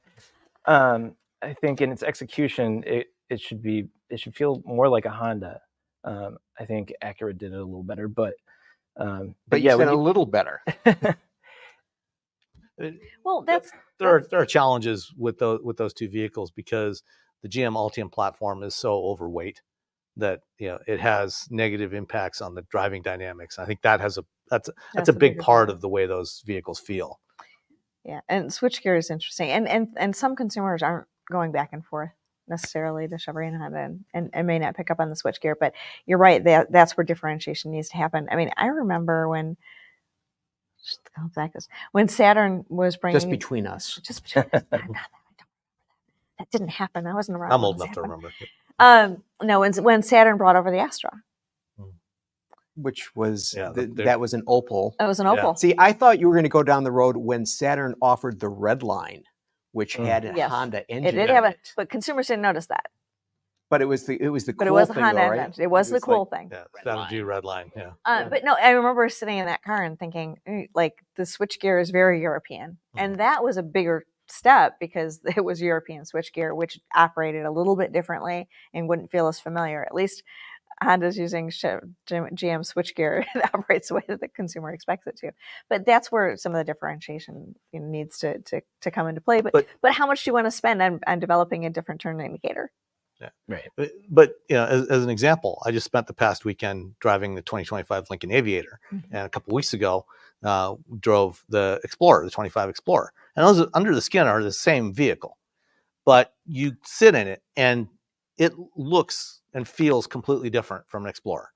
think in its execution, it should feel more like a Honda. I think Acura did it a little better, but yeah, a little better. Well, there are challenges with those two vehicles because the GM Ultium platform is so overweight that it has negative impacts on the driving dynamics. I think that's a big part of the way those vehicles feel. Yeah, and switchgear is interesting, and some consumers aren't going back and forth necessarily to Chevy and Honda, and may not pick up on the switchgear. But you're right, that's where differentiation needs to happen. I mean, I remember when Saturn was bringing just between us. That didn't happen. I wasn't around. I'm old enough to remember. No, when Saturn brought over the Astra, which was Yeah, that was an Opal. it was an Yeah. Opal. See, I thought you were going to go down the road when Saturn offered the Red Line, which had a Yes. Honda It engine. did in have it. but consumers didn't notice that. But it was the But cool it was a thing, Honda though, right? engine. It was the cool like, thing. Yeah, Red strategy line. red line. Yeah. But no, I remember sitting in that car and thinking, like, the switchgear is very European. And that was a bigger step because it was European switchgear, which operated a little bit differently and wouldn't feel as familiar. At least Honda's using GM switchgear. It operates the way that the consumer expects it to. But that's where some of the differentiation needs to come into play. But how much do you want to spend on developing a different turn indicator? Yeah. Right. But you know, as an example, I just spent the past weekend driving the 2025 Lincoln Aviator, and a couple weeks ago drove the Explorer, the 25 Explorer, and those under the skin are the same vehicle, but you sit in it and it looks and feels completely different from an Explorer,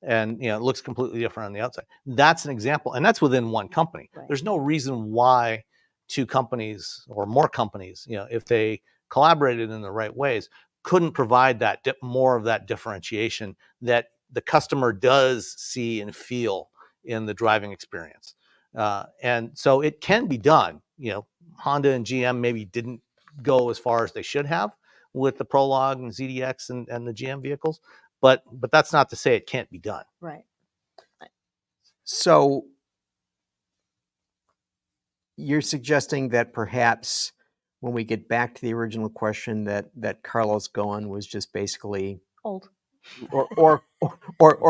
and it looks completely different on the outside. That's an example, and that's within one company. Right. There's no reason why two companies or more companies, if they collaborated in the right ways, couldn't provide that more of that differentiation that the customer does see and feel in the driving experience. And so it can be done. Honda and GM maybe didn't go as far as they should have with the Prologue and ZDX and the GM vehicles, but that's not to say it can't be done. Right. So you're suggesting that perhaps when we get back to the original question, that Carlos Ghosn was just basically Old. or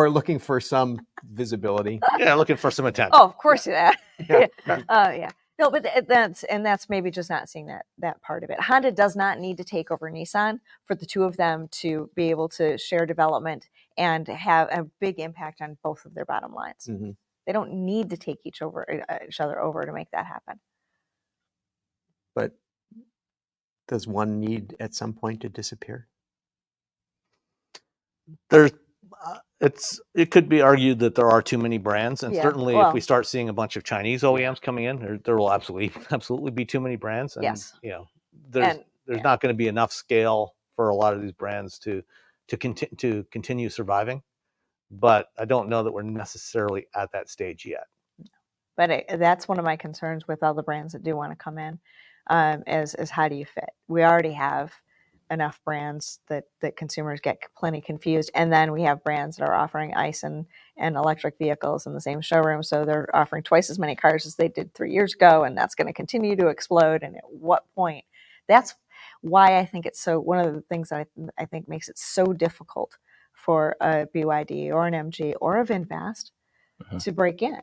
looking for some visibility. Yeah, looking for some attention. Oh, of course, yeah. Yeah. Yeah. No, but that's maybe just not seeing that part of it. Honda does not need to take over Nissan for the two of them to be able to share development and have a big impact on both of their bottom lines. Mm-hmm. They don't need to take each other over to make that happen. But does one need at some point to disappear? It could be argued that there are too many brands, and Yeah, certainly well- if we start seeing a bunch of Chinese OEMs coming in, there will absolutely be too many brands. And Yes. there's not going to be enough scale for a lot of these brands to continue surviving. But I don't know that we're necessarily at that stage yet. But that's one of my concerns with all the brands that do want to come in, is how do you fit? We already have enough brands that consumers get plenty confused, and then we have brands that are offering ICE and electric vehicles in the same showroom, so they're offering twice as many cars as they did 3 years ago, and that's going to continue to explode. And at what point? That's why I think it's so. One of the things that I think makes it so difficult for a BYD or an MG or a VinFast to break in.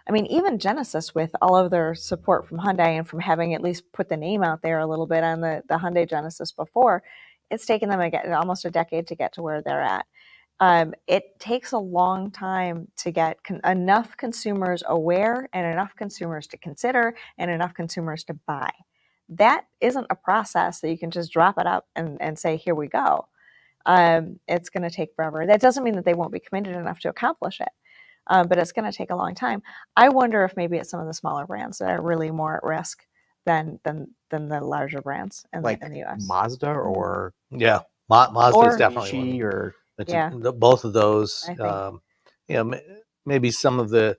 I mean, even Genesis, with all of their support from Hyundai and from having at least put the name out there a little bit on the Hyundai Genesis before, it's taken them almost a decade to get to where they're at. It takes a long time to get enough consumers aware and enough consumers to consider and enough consumers to buy. That isn't a process that you can just drop it up and say, here we go. It's going to take forever. That doesn't mean that they won't be committed enough to accomplish it. But it's going to take a long time. I wonder if maybe it's some of the smaller brands that are really more at risk than the larger brands in the US. Mazda or Mazda Or is definitely one. Mitsubishi or Both of those. I think. Maybe some of the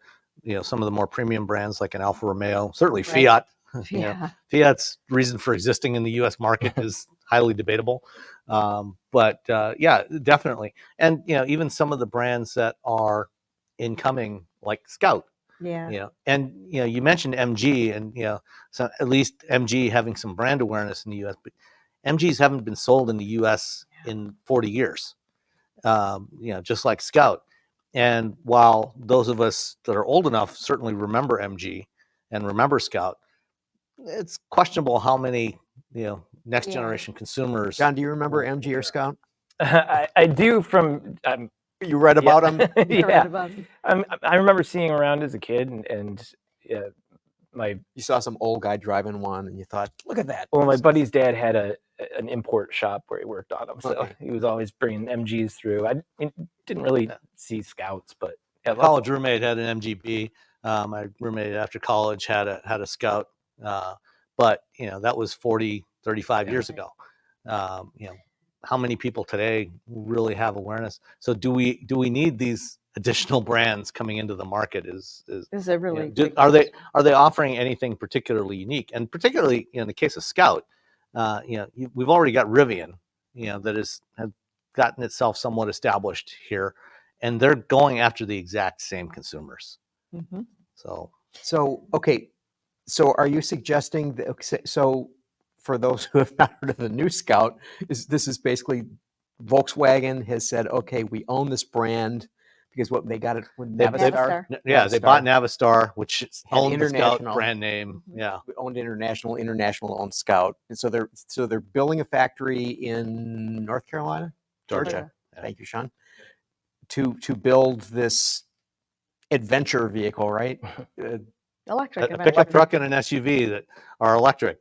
more premium brands like an Alfa Romeo, certainly Right. Fiat. Yeah. Fiat's reason for existing in the U.S. market is highly debatable. But definitely. And even some of the brands that are incoming, like Scout. Yeah. And you mentioned MG, and so at least MG having some brand awareness in the U.S., but MGs haven't been sold in the U.S. in 40 years. Just like Scout. And while those of us that are old enough certainly remember MG and remember Scout, it's questionable how many next generation consumers. John, do you remember MG or Scout? I do from. You read about them? Yeah. I remember seeing around as a kid, and you saw some old guy driving one, and you thought, "Look at that." Well, my buddy's dad had an import shop where he worked on them, so he was always bringing MGs through. I didn't really see Scouts, but college roommate had an MGB. My roommate after college had a Scout, but that was 35 years ago. how many people today really have awareness? So do we need these additional brands coming into the market? Is a really big are they offering anything particularly unique? And particularly in the case of Scout, we've already got Rivian, that has gotten itself somewhat established here, and they're going after the exact same consumers. Mhm. So okay, so are you suggesting that? So for those who have not heard of the new Scout, this is basically Volkswagen has said, okay, we own this brand because what they got it with Navistar. Yeah, they bought Navistar, which owned the Scout international brand name. Yeah, owned international owned Scout, and so they're building a factory in North Carolina, Georgia. Yeah. Thank you, Sean. To build this adventure vehicle, right? Electric. a pickup truck and an SUV that are electric,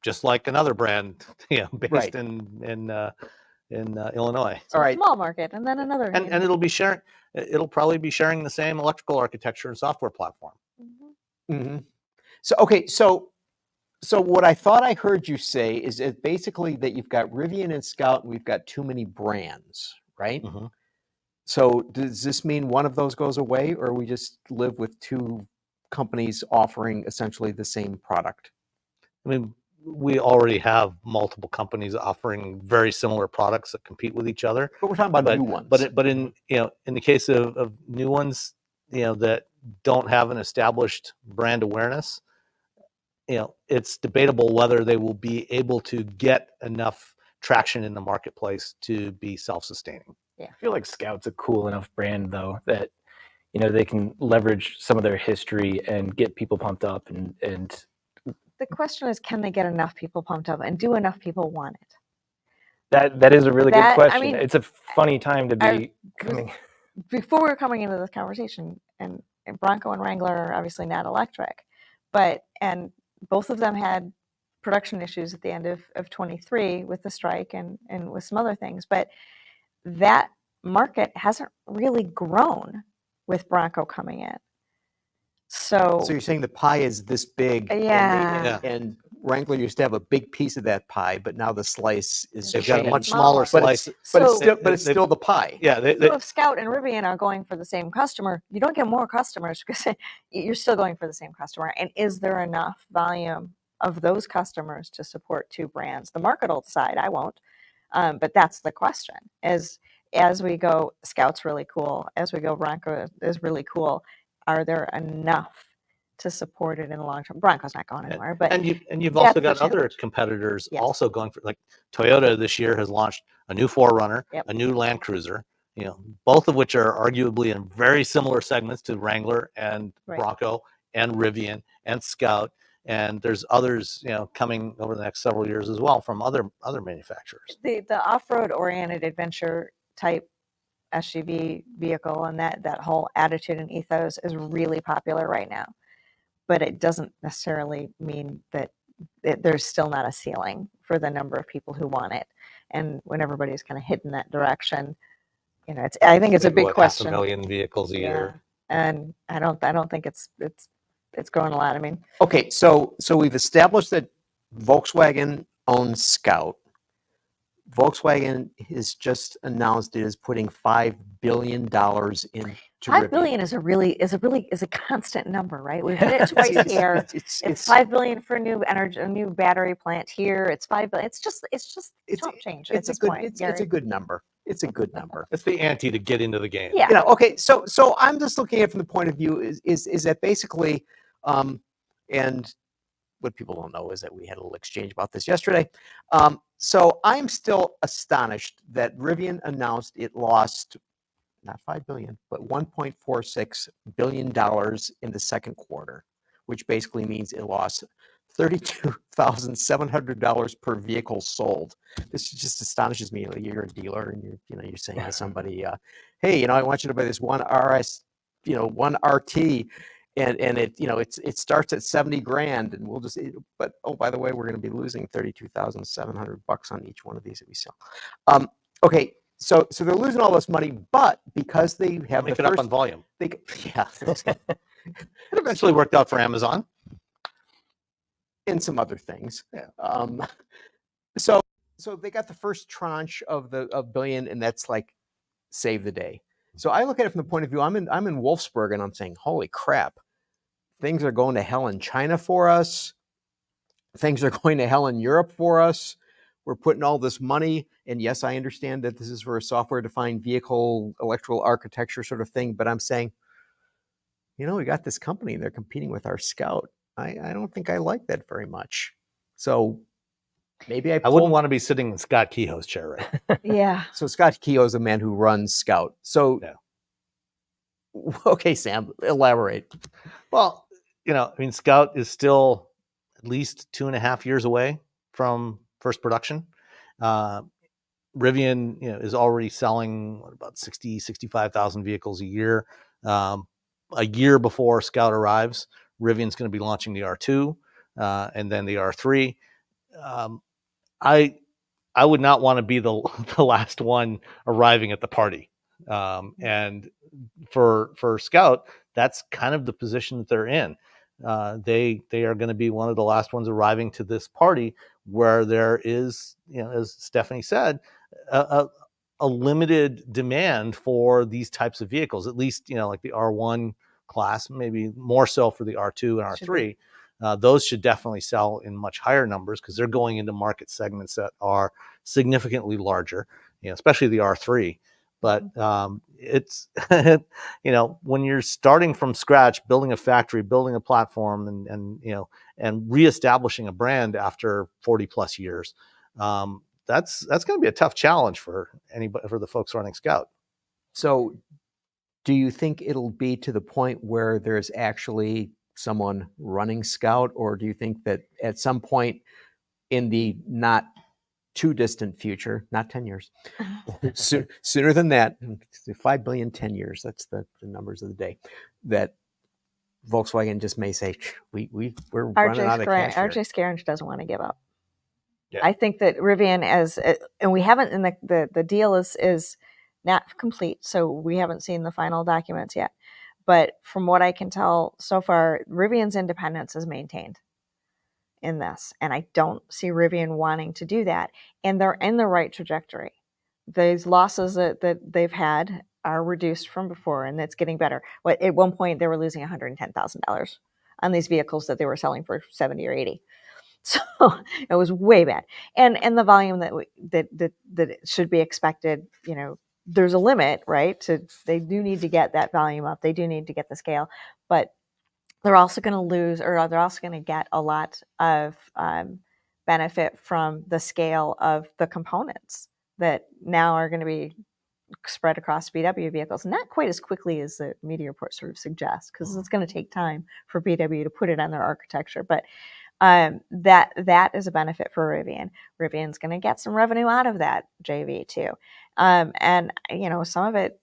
just like another brand, based Right. in Illinois. So All right. small market, and then another. And it'll probably be sharing the same electrical architecture and software platform. Mm-hmm. So okay, so what I thought I heard you say is that basically that you've got Rivian and Scout, and we've got too many brands, right? Mm-hmm. So does this mean one of those goes away, or we just live with two companies offering essentially the same product? I mean, we already have multiple companies offering very similar products that compete with each other. But we're talking about new ones. But in the case of new ones, that don't have an established brand awareness, it's debatable whether they will be able to get enough traction in the marketplace to be self-sustaining. I feel like Scout's a cool enough brand though that they can leverage some of their history and get people pumped up and The question is, can they get enough people pumped up, and do enough people want it? that is a really good question. I mean, it's a funny time to be coming. Before we were coming into this conversation, and Bronco and Wrangler are obviously not electric, and both of them had production issues at the end of 23 with the strike and with some other things, but that market hasn't really grown with Bronco coming in. So you're saying the pie is this big, Yeah. and Wrangler used to have a big piece of that pie, but now the slice is They've got a changed. much smaller slice. But So- it's still the pie. Yeah, So if Scout and Rivian are going for the same customer, you don't get more customers because you're still going for the same customer. And is there enough volume of those customers to support two brands? The market will decide. I won't. But that's the question. As we go, Scout's really cool. As we go, Bronco is really cool. Are there enough to support it in the long term? Bronco's not going anywhere. But you've also that's got the other challenge. competitors Yes. also going for, like Toyota this year has launched a new 4Runner, Yep. a new Land Cruiser, both of which are arguably in very similar segments to Wrangler and Right. Bronco and Rivian and Scout. And there's others, coming over the next several years as well from other manufacturers. The off-road oriented adventure type SUV vehicle and that whole attitude and ethos is really popular right now, but it doesn't necessarily mean that there's still not a ceiling for the number of people who want it. And when everybody's kind of heading that direction, I think it's a big question. 500,000 vehicles a year. And I don't think it's growing a lot. I mean, Okay, so we've established that Volkswagen owns Scout. Volkswagen has just announced it is putting $5 billion into $5 Rivian. billion is a constant number, right? We've hit it twice a year. It's It's $5 billion for a new battery plant here. It's $5 billion. It's just chump change at this point. It's a good number. It's a good number. It's the ante to get into the game. Yeah. Okay, so I'm just looking at it from the point of view is that basically, and what people don't know is that we had a little exchange about this yesterday. So I'm still astonished that Rivian announced it lost not $5 billion, but $1.46 billion in the second quarter, which basically means it lost $32,700 per vehicle sold. This just astonishes me. Like, you're a dealer and you're saying to somebody, hey, I want you to buy this one one RT. And it starts at 70 grand, and we'll just. But by the way, we're going to be losing $32,700 on each one of these that we sell. Okay, so they're losing all this money, but because they have Make it up on volume. it eventually worked out for Amazon. and some other things. Yeah. So they got the first tranche of the billion, and that's like save the day. So I look at it from the point of view, I'm in Wolfsburg, and I'm saying, holy crap, things are going to hell in China for us. Things are going to hell in Europe for us. We're putting all this money, and yes, I understand that this is for a software-defined vehicle, electrical architecture sort of thing, but I'm saying, we got this company, and they're competing with our Scout. I don't think I like that very much. So maybe I wouldn't want to be sitting in Scott Kehoe's chair, right? Yeah. So Scott Kehoe is a man who runs Scout. So, okay, Sam, elaborate. Well, Scout is still at least 2.5 years away from first production. Rivian, is already selling about 65,000 vehicles a year. A year before Scout arrives, Rivian's going to be launching the R2 and then the R3. I would not want to be the last one arriving at the party. And for Scout, that's kind of the position that they're in. They are going to be one of the last ones arriving to this party where there is, as Stephanie said, a limited demand for these types of vehicles, at least, like the R1 class, maybe more so for the R2 and R3. Those should definitely sell in much higher numbers because they're going into market segments that are significantly larger, especially the R3. But it's, when you're starting from scratch, building a factory, building a platform, and reestablishing a brand after 40 plus years, that's going to be a tough challenge for anybody, for the folks running Scout. So do you think it'll be to the point where there's actually someone running Scout, or do you think that at some point in the not too distant future, not 10 years, sooner than that, 5 billion, 10 years, that's the numbers of the day, that Volkswagen just may say, we're running out of cash here. RJ Scaringe doesn't want to give up. Yeah. I think that Rivian and we haven't, and the deal is not complete, so we haven't seen the final documents yet. But from what I can tell so far, Rivian's independence is maintained in this. And I don't see Rivian wanting to do that. And they're in the right trajectory. These losses that they've had are reduced from before, and it's getting better. At one point, they were losing $110,000 on these vehicles that they were selling for 70 or 80. So it was way bad. And the volume that should be expected, there's a limit, right? They do need to get that volume up. They do need to get the scale, but they're also going to lose, or they're also going to get a lot of benefit from the scale of the components that now are going to be spread across VW vehicles. Not quite as quickly as the media report sort of suggests, because it's going to take time for VW to put it on their architecture. But that is a benefit for Rivian. Rivian's going to get some revenue out of that JV too. And some of it,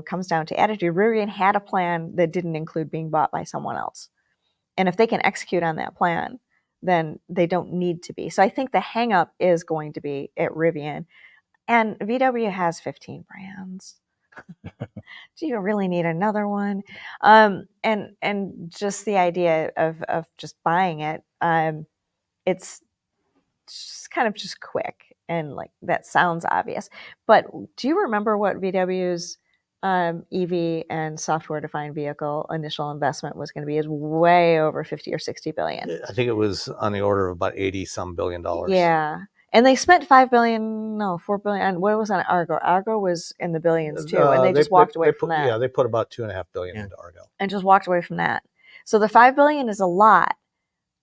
comes down to attitude. Rivian had a plan that didn't include being bought by someone else. And if they can execute on that plan, then they don't need to be. So I think the hang up is going to be at Rivian. And VW has 15 brands. Do you really need another one? And just the idea of just buying it, it's just kind of just quick, and like that sounds obvious. But do you remember what VW's EV and software-defined vehicle initial investment was going to be? Is way over 50 or 60 billion. I think it was on the order of about 80 some billion dollars. Yeah. And they spent $4 billion on what was on Argo. Argo was in the billions too, and they just walked away from that. Yeah, they put about $2.5 billion into Argo, and just walked away from that. So the $5 billion is a lot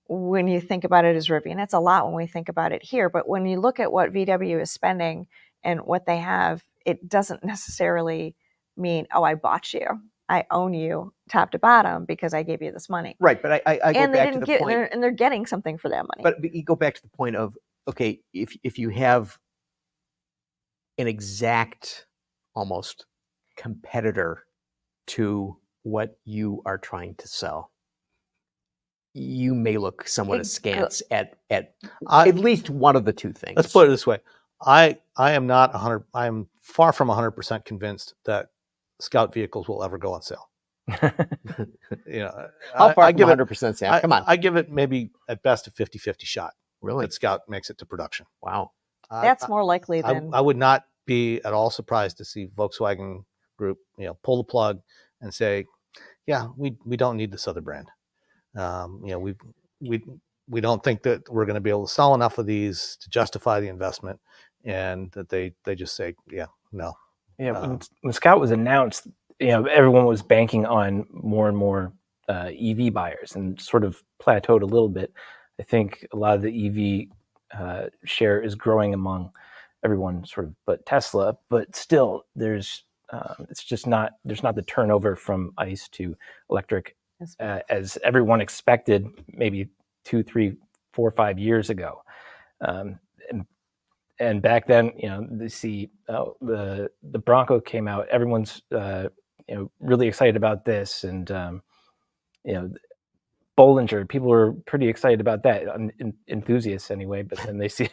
when you think about it as Rivian. It's a lot when we think about it here, but when you look at what VW is spending and what they have, it doesn't necessarily mean, oh, I bought you, I own you top to bottom because I gave you this money. Right, but I go back to the point, and they're getting something for that money. But you go back to the point of, okay, if you have an exact, almost competitor to what you are trying to sell, you may look somewhat askance at least one of the two things. Let's put it this way: I am not 100. I am far from 100% convinced that Scout vehicles will ever go on sale. How far from 100%, Sam? Come on. I give it maybe at best a 50-50 shot. Really? That Scout makes it to production. Wow. That's more likely than I would not be at all surprised to see Volkswagen Group, pull the plug and say, yeah, we don't need this other brand. We don't think that we're going to be able to sell enough of these to justify the investment, and that they just say, yeah, no. Yeah, when Scout was announced, everyone was banking on more and more EV buyers, and sort of plateaued a little bit. I think a lot of the EV share is growing among everyone, sort of, but Tesla. But still, there's not the turnover from ICE to electric as everyone expected, maybe 2, 3, 4, 5 years ago. And back then, the Bronco came out. Everyone's really excited about this, and Bollinger, people were pretty excited about that, enthusiasts anyway. But then they see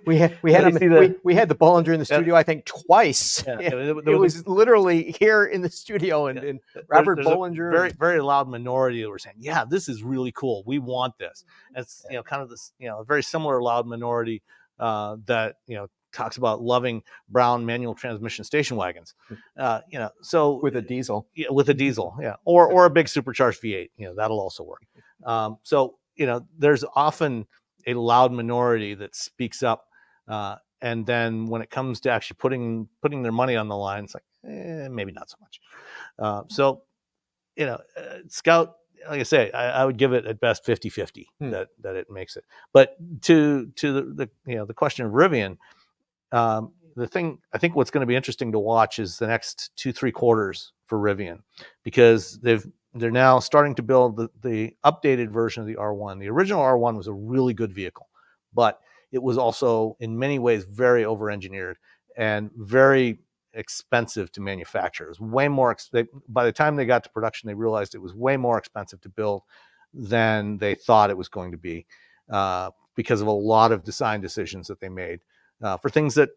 we had the Bollinger in the studio, I think twice. Yeah. It was literally here in the studio, and Robert Bollinger, very very loud minority that were saying, "Yeah, this is really cool. We want this." And it's kind of this a very similar loud minority that talks about loving brown manual transmission station wagons. So with a diesel, or a big supercharged V8, that'll also work. So there's often a loud minority that speaks up, and then when it comes to actually putting their money on the line, it's like maybe not so much. So Scout, like I say, I would give it at best 50-50 that it makes it. But to the question of Rivian, the thing I think what's going to be interesting to watch is the next 2-3 quarters for Rivian, because they're now starting to build the updated version of the R1. The original R1 was a really good vehicle, but it was also in many ways very over-engineered and very expensive to manufacture. It was way more. By the time they got to production, they realized it was way more expensive to build than they thought it was going to be, because of a lot of design decisions that they made. For things that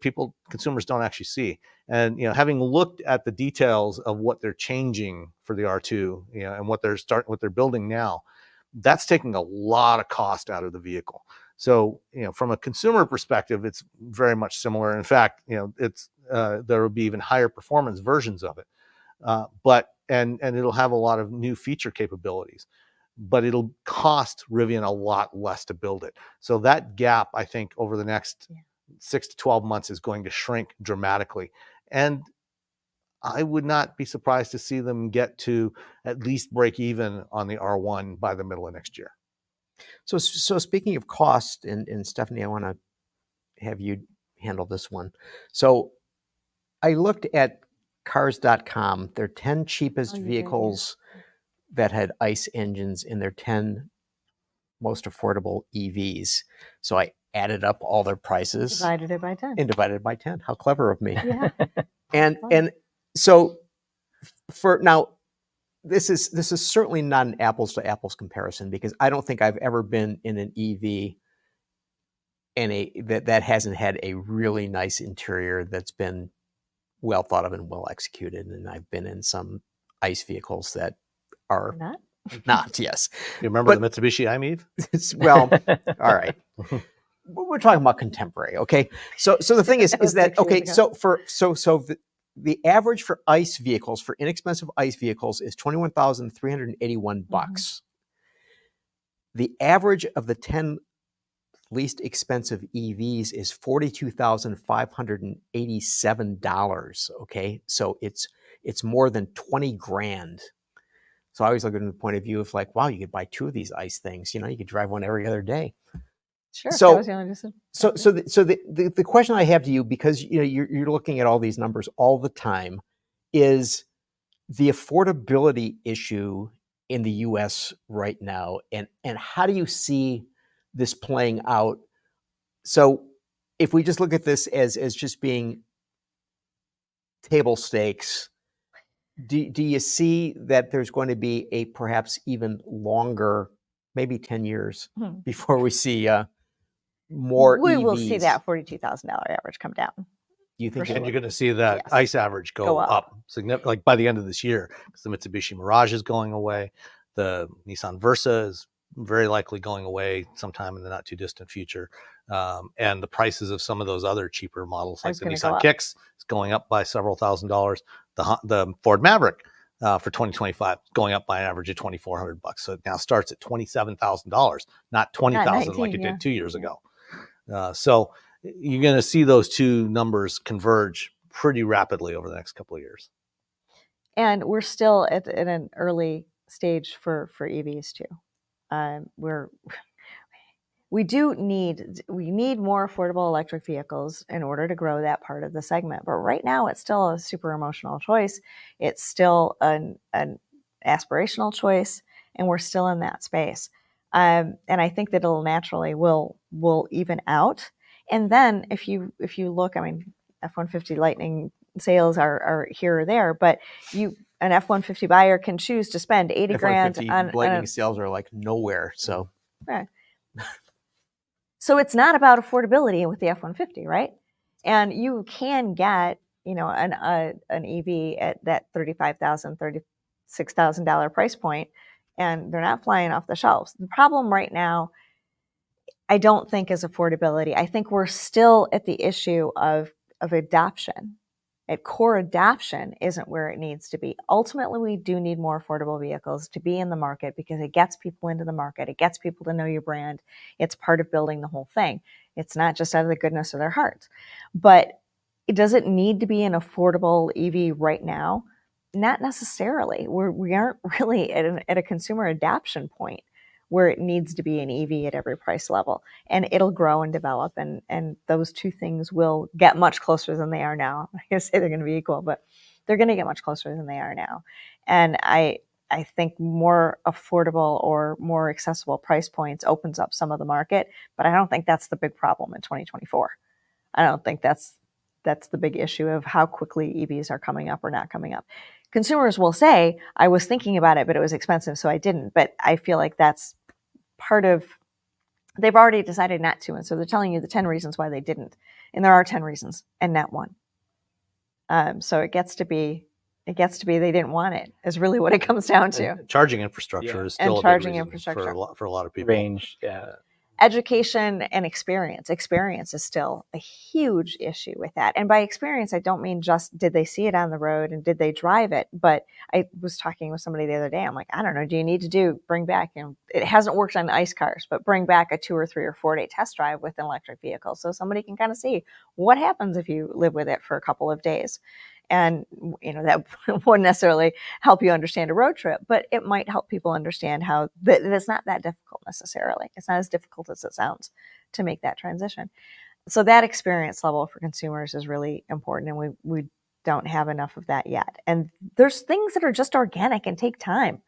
consumers don't actually see. And, having looked at the details of what they're changing for the R2, and what they're building now, that's taking a lot of cost out of the vehicle. So, from a consumer perspective, it's very much similar. In fact, there will be even higher performance versions of it. But it'll have a lot of new feature capabilities, but it'll cost Rivian a lot less to build it. So that gap, I think, over the next 6 to 12 months is going to shrink dramatically. And I would not be surprised to see them get to at least break even on the R1 by the middle of next year. So speaking of cost, and Stephanie, I want to have you handle this one. So I looked at cars.com, their 10 cheapest vehicles that had ICE engines in their 10 most affordable EVs. So I added up all their prices, divided it by 10. And divided by 10. How clever of me. Yeah. And so for now, this is certainly not an apples to apples comparison, because I don't think I've ever been in an EV that hasn't had a really nice interior that's been well thought of and well executed. And I've been in some ICE vehicles that are not, yes. You remember the Mitsubishi i-MiEV? Well, all right. We're talking about contemporary, okay? So the thing is that, okay, so the average for ICE vehicles, for inexpensive ICE vehicles, is $21,381. Mm-hmm. The average of the 10 least expensive EVs is $42,587. Okay, so it's more than 20 grand. So I always look at it from the point of view of like, wow, you could buy 2 of these ICE things. You could drive one every other day. Sure. So that was the only decision. So the question I have to you, because you're looking at all these numbers all the time, is the affordability issue in the U.S. right now, and how do you see this playing out? So if we just look at this as just being table stakes, do you see that there's going to be a perhaps even longer, maybe 10 years before we see more we EVs? Will see that $42,000 average come down. You think you're going to see that ICE average go up significantly, like by the end of this year, because the Mitsubishi Mirage is going away, the Nissan Versa is very likely going away sometime in the not too distant future. And the prices of some of those other cheaper models, like the Nissan Kicks, is going up by several $1,000s. The Ford Maverick for 2025 going up by an average of $2,400. So it now starts at $27,000, not $20,000 like it did 2 years ago. So you're going to see those two numbers converge pretty rapidly over the next couple of years. And we're still at an early stage for EVs too. We need more affordable electric vehicles in order to grow that part of the segment. But right now, it's still a super emotional choice. It's still an aspirational choice, and we're still in that space. And I think that it'll naturally will even out. And then if you look, I mean, F-150 Lightning sales are here or there, but an F-150 buyer can choose to spend $80,000 on Lightning sales are like nowhere. So. Right. So it's not about affordability with the F-150, right? And you can get, an EV at that $35,000, $36,000 price point, and they're not flying off the shelves. The problem right now, I don't think, is affordability. I think we're still at the issue of adoption. At core, adoption isn't where it needs to be. Ultimately, we do need more affordable vehicles to be in the market because it gets people into the market. It gets people to know your brand. It's part of building the whole thing. It's not just out of the goodness of their hearts. But does it need to be an affordable EV right now? Not necessarily. We aren't really at a consumer adoption point where it needs to be an EV at every price level. And it'll grow and develop, and those two things will get much closer than they are now. I can say they're going to be equal, but they're going to get much closer than they are now. And I think more affordable or more accessible price points opens up some of the market, but I don't think that's the big problem in 2024. I don't think that's the big issue of how quickly EVs are coming up or not coming up. Consumers will say, I was thinking about it, but it was expensive, so I didn't. But I feel like that's part of, they've already decided not to. And so they're telling you the 10 reasons why they didn't. And there are 10 reasons and not one. So it gets to be they didn't want it, is really what it comes down to. And charging infrastructure is still a big reason for a lot of people. Range, yeah. Education and experience. Experience is still a huge issue with that. And by experience, I don't mean just did they see it on the road and did they drive it, but I was talking with somebody the other day. I'm like, I don't know, do you need to bring back, it hasn't worked on ICE cars, but bring back a 2 or 3 or 4 day test drive with an electric vehicle so somebody can kind of see what happens if you live with it for a couple of days. And, that wouldn't necessarily help you understand a road trip, but it might help people understand how that it's not that difficult necessarily. It's not as difficult as it sounds to make that transition. So that experience level for consumers is really important, and we don't have enough of that yet. And there's things that are just organic and take time.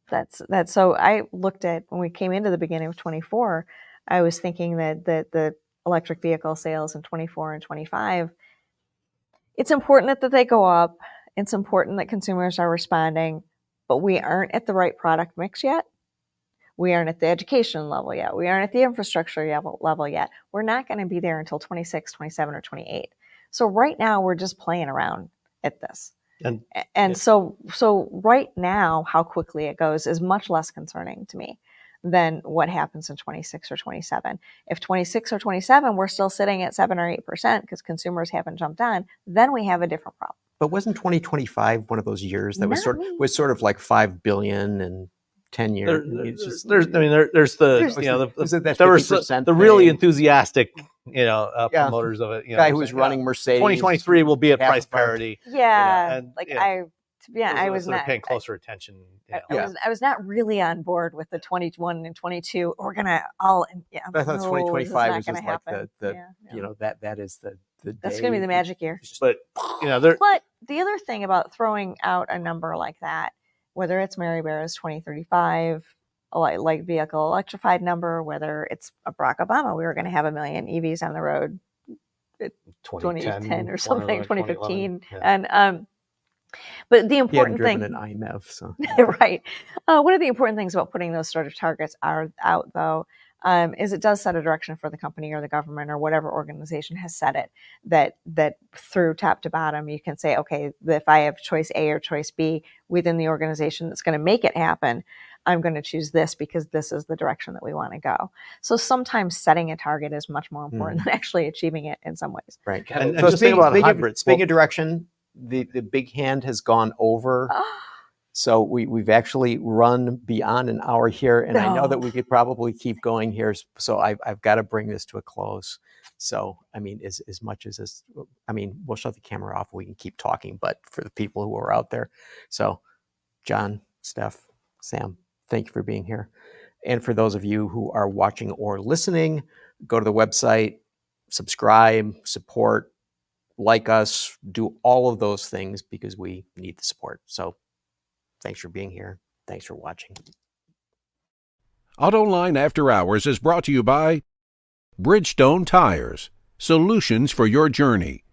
That's so I looked at, when we came into the beginning of 24, I was thinking that the electric vehicle sales in 24 and 25, it's important that they go up. It's important that consumers are responding, but we aren't at the right product mix yet. We aren't at the education level yet. We aren't at the infrastructure level yet. We're not going to be there until 26, 27, or 28. So right now we're just playing around at this. So right now, how quickly it goes is much less concerning to me than what happens in 26 or 27. If 26 or 27, we're still sitting at 7 or 8% because consumers haven't jumped on, then we have a different problem. But wasn't 2025 one of those years that was sort of like $5 billion and 10 years? There's the really enthusiastic, promoters of it. Guy who was running Mercedes. 2023 will be at price parity. Yeah, I was not paying closer attention. I was not really on board with the 21 and 22. We're gonna all. Yeah, I thought 2025 was just like that is the day. That's gonna be the magic year. But But the other thing about throwing out a number like that, whether it's Mary Barra's 2035 light vehicle electrified number, whether it's a Barack Obama, we were going to have 1 million EVs on the road, 2010 or something, 2015, and but the important thing, an IMEV, so. Right. One of the important things about putting those sort of targets out, though, is it does set a direction for the company or the government or whatever organization has set it, that through top to bottom, you can say, okay, if I have choice A or choice B within the organization that's going to make it happen, I'm going to choose this because this is the direction that we want to go. So sometimes setting a target is much more important than actually achieving it in some ways. Right. And So just think about hybrids. Speaking of direction, the big hand has gone over. So we've actually run beyond an hour here, and I know that we could probably keep going here. So I've got to bring this to a close. So, I mean, as much as this, I mean, we'll shut the camera off. We can keep talking, but for the people who are out there. So, John, Steph, Sam, thank you for being here. And for those of you who are watching or listening, go to the website, subscribe, support, like us, do all of those things because we need the support. So, thanks for being here. Thanks for watching. AutoLine After Hours is brought to you by Bridgestone Tires, solutions for your journey.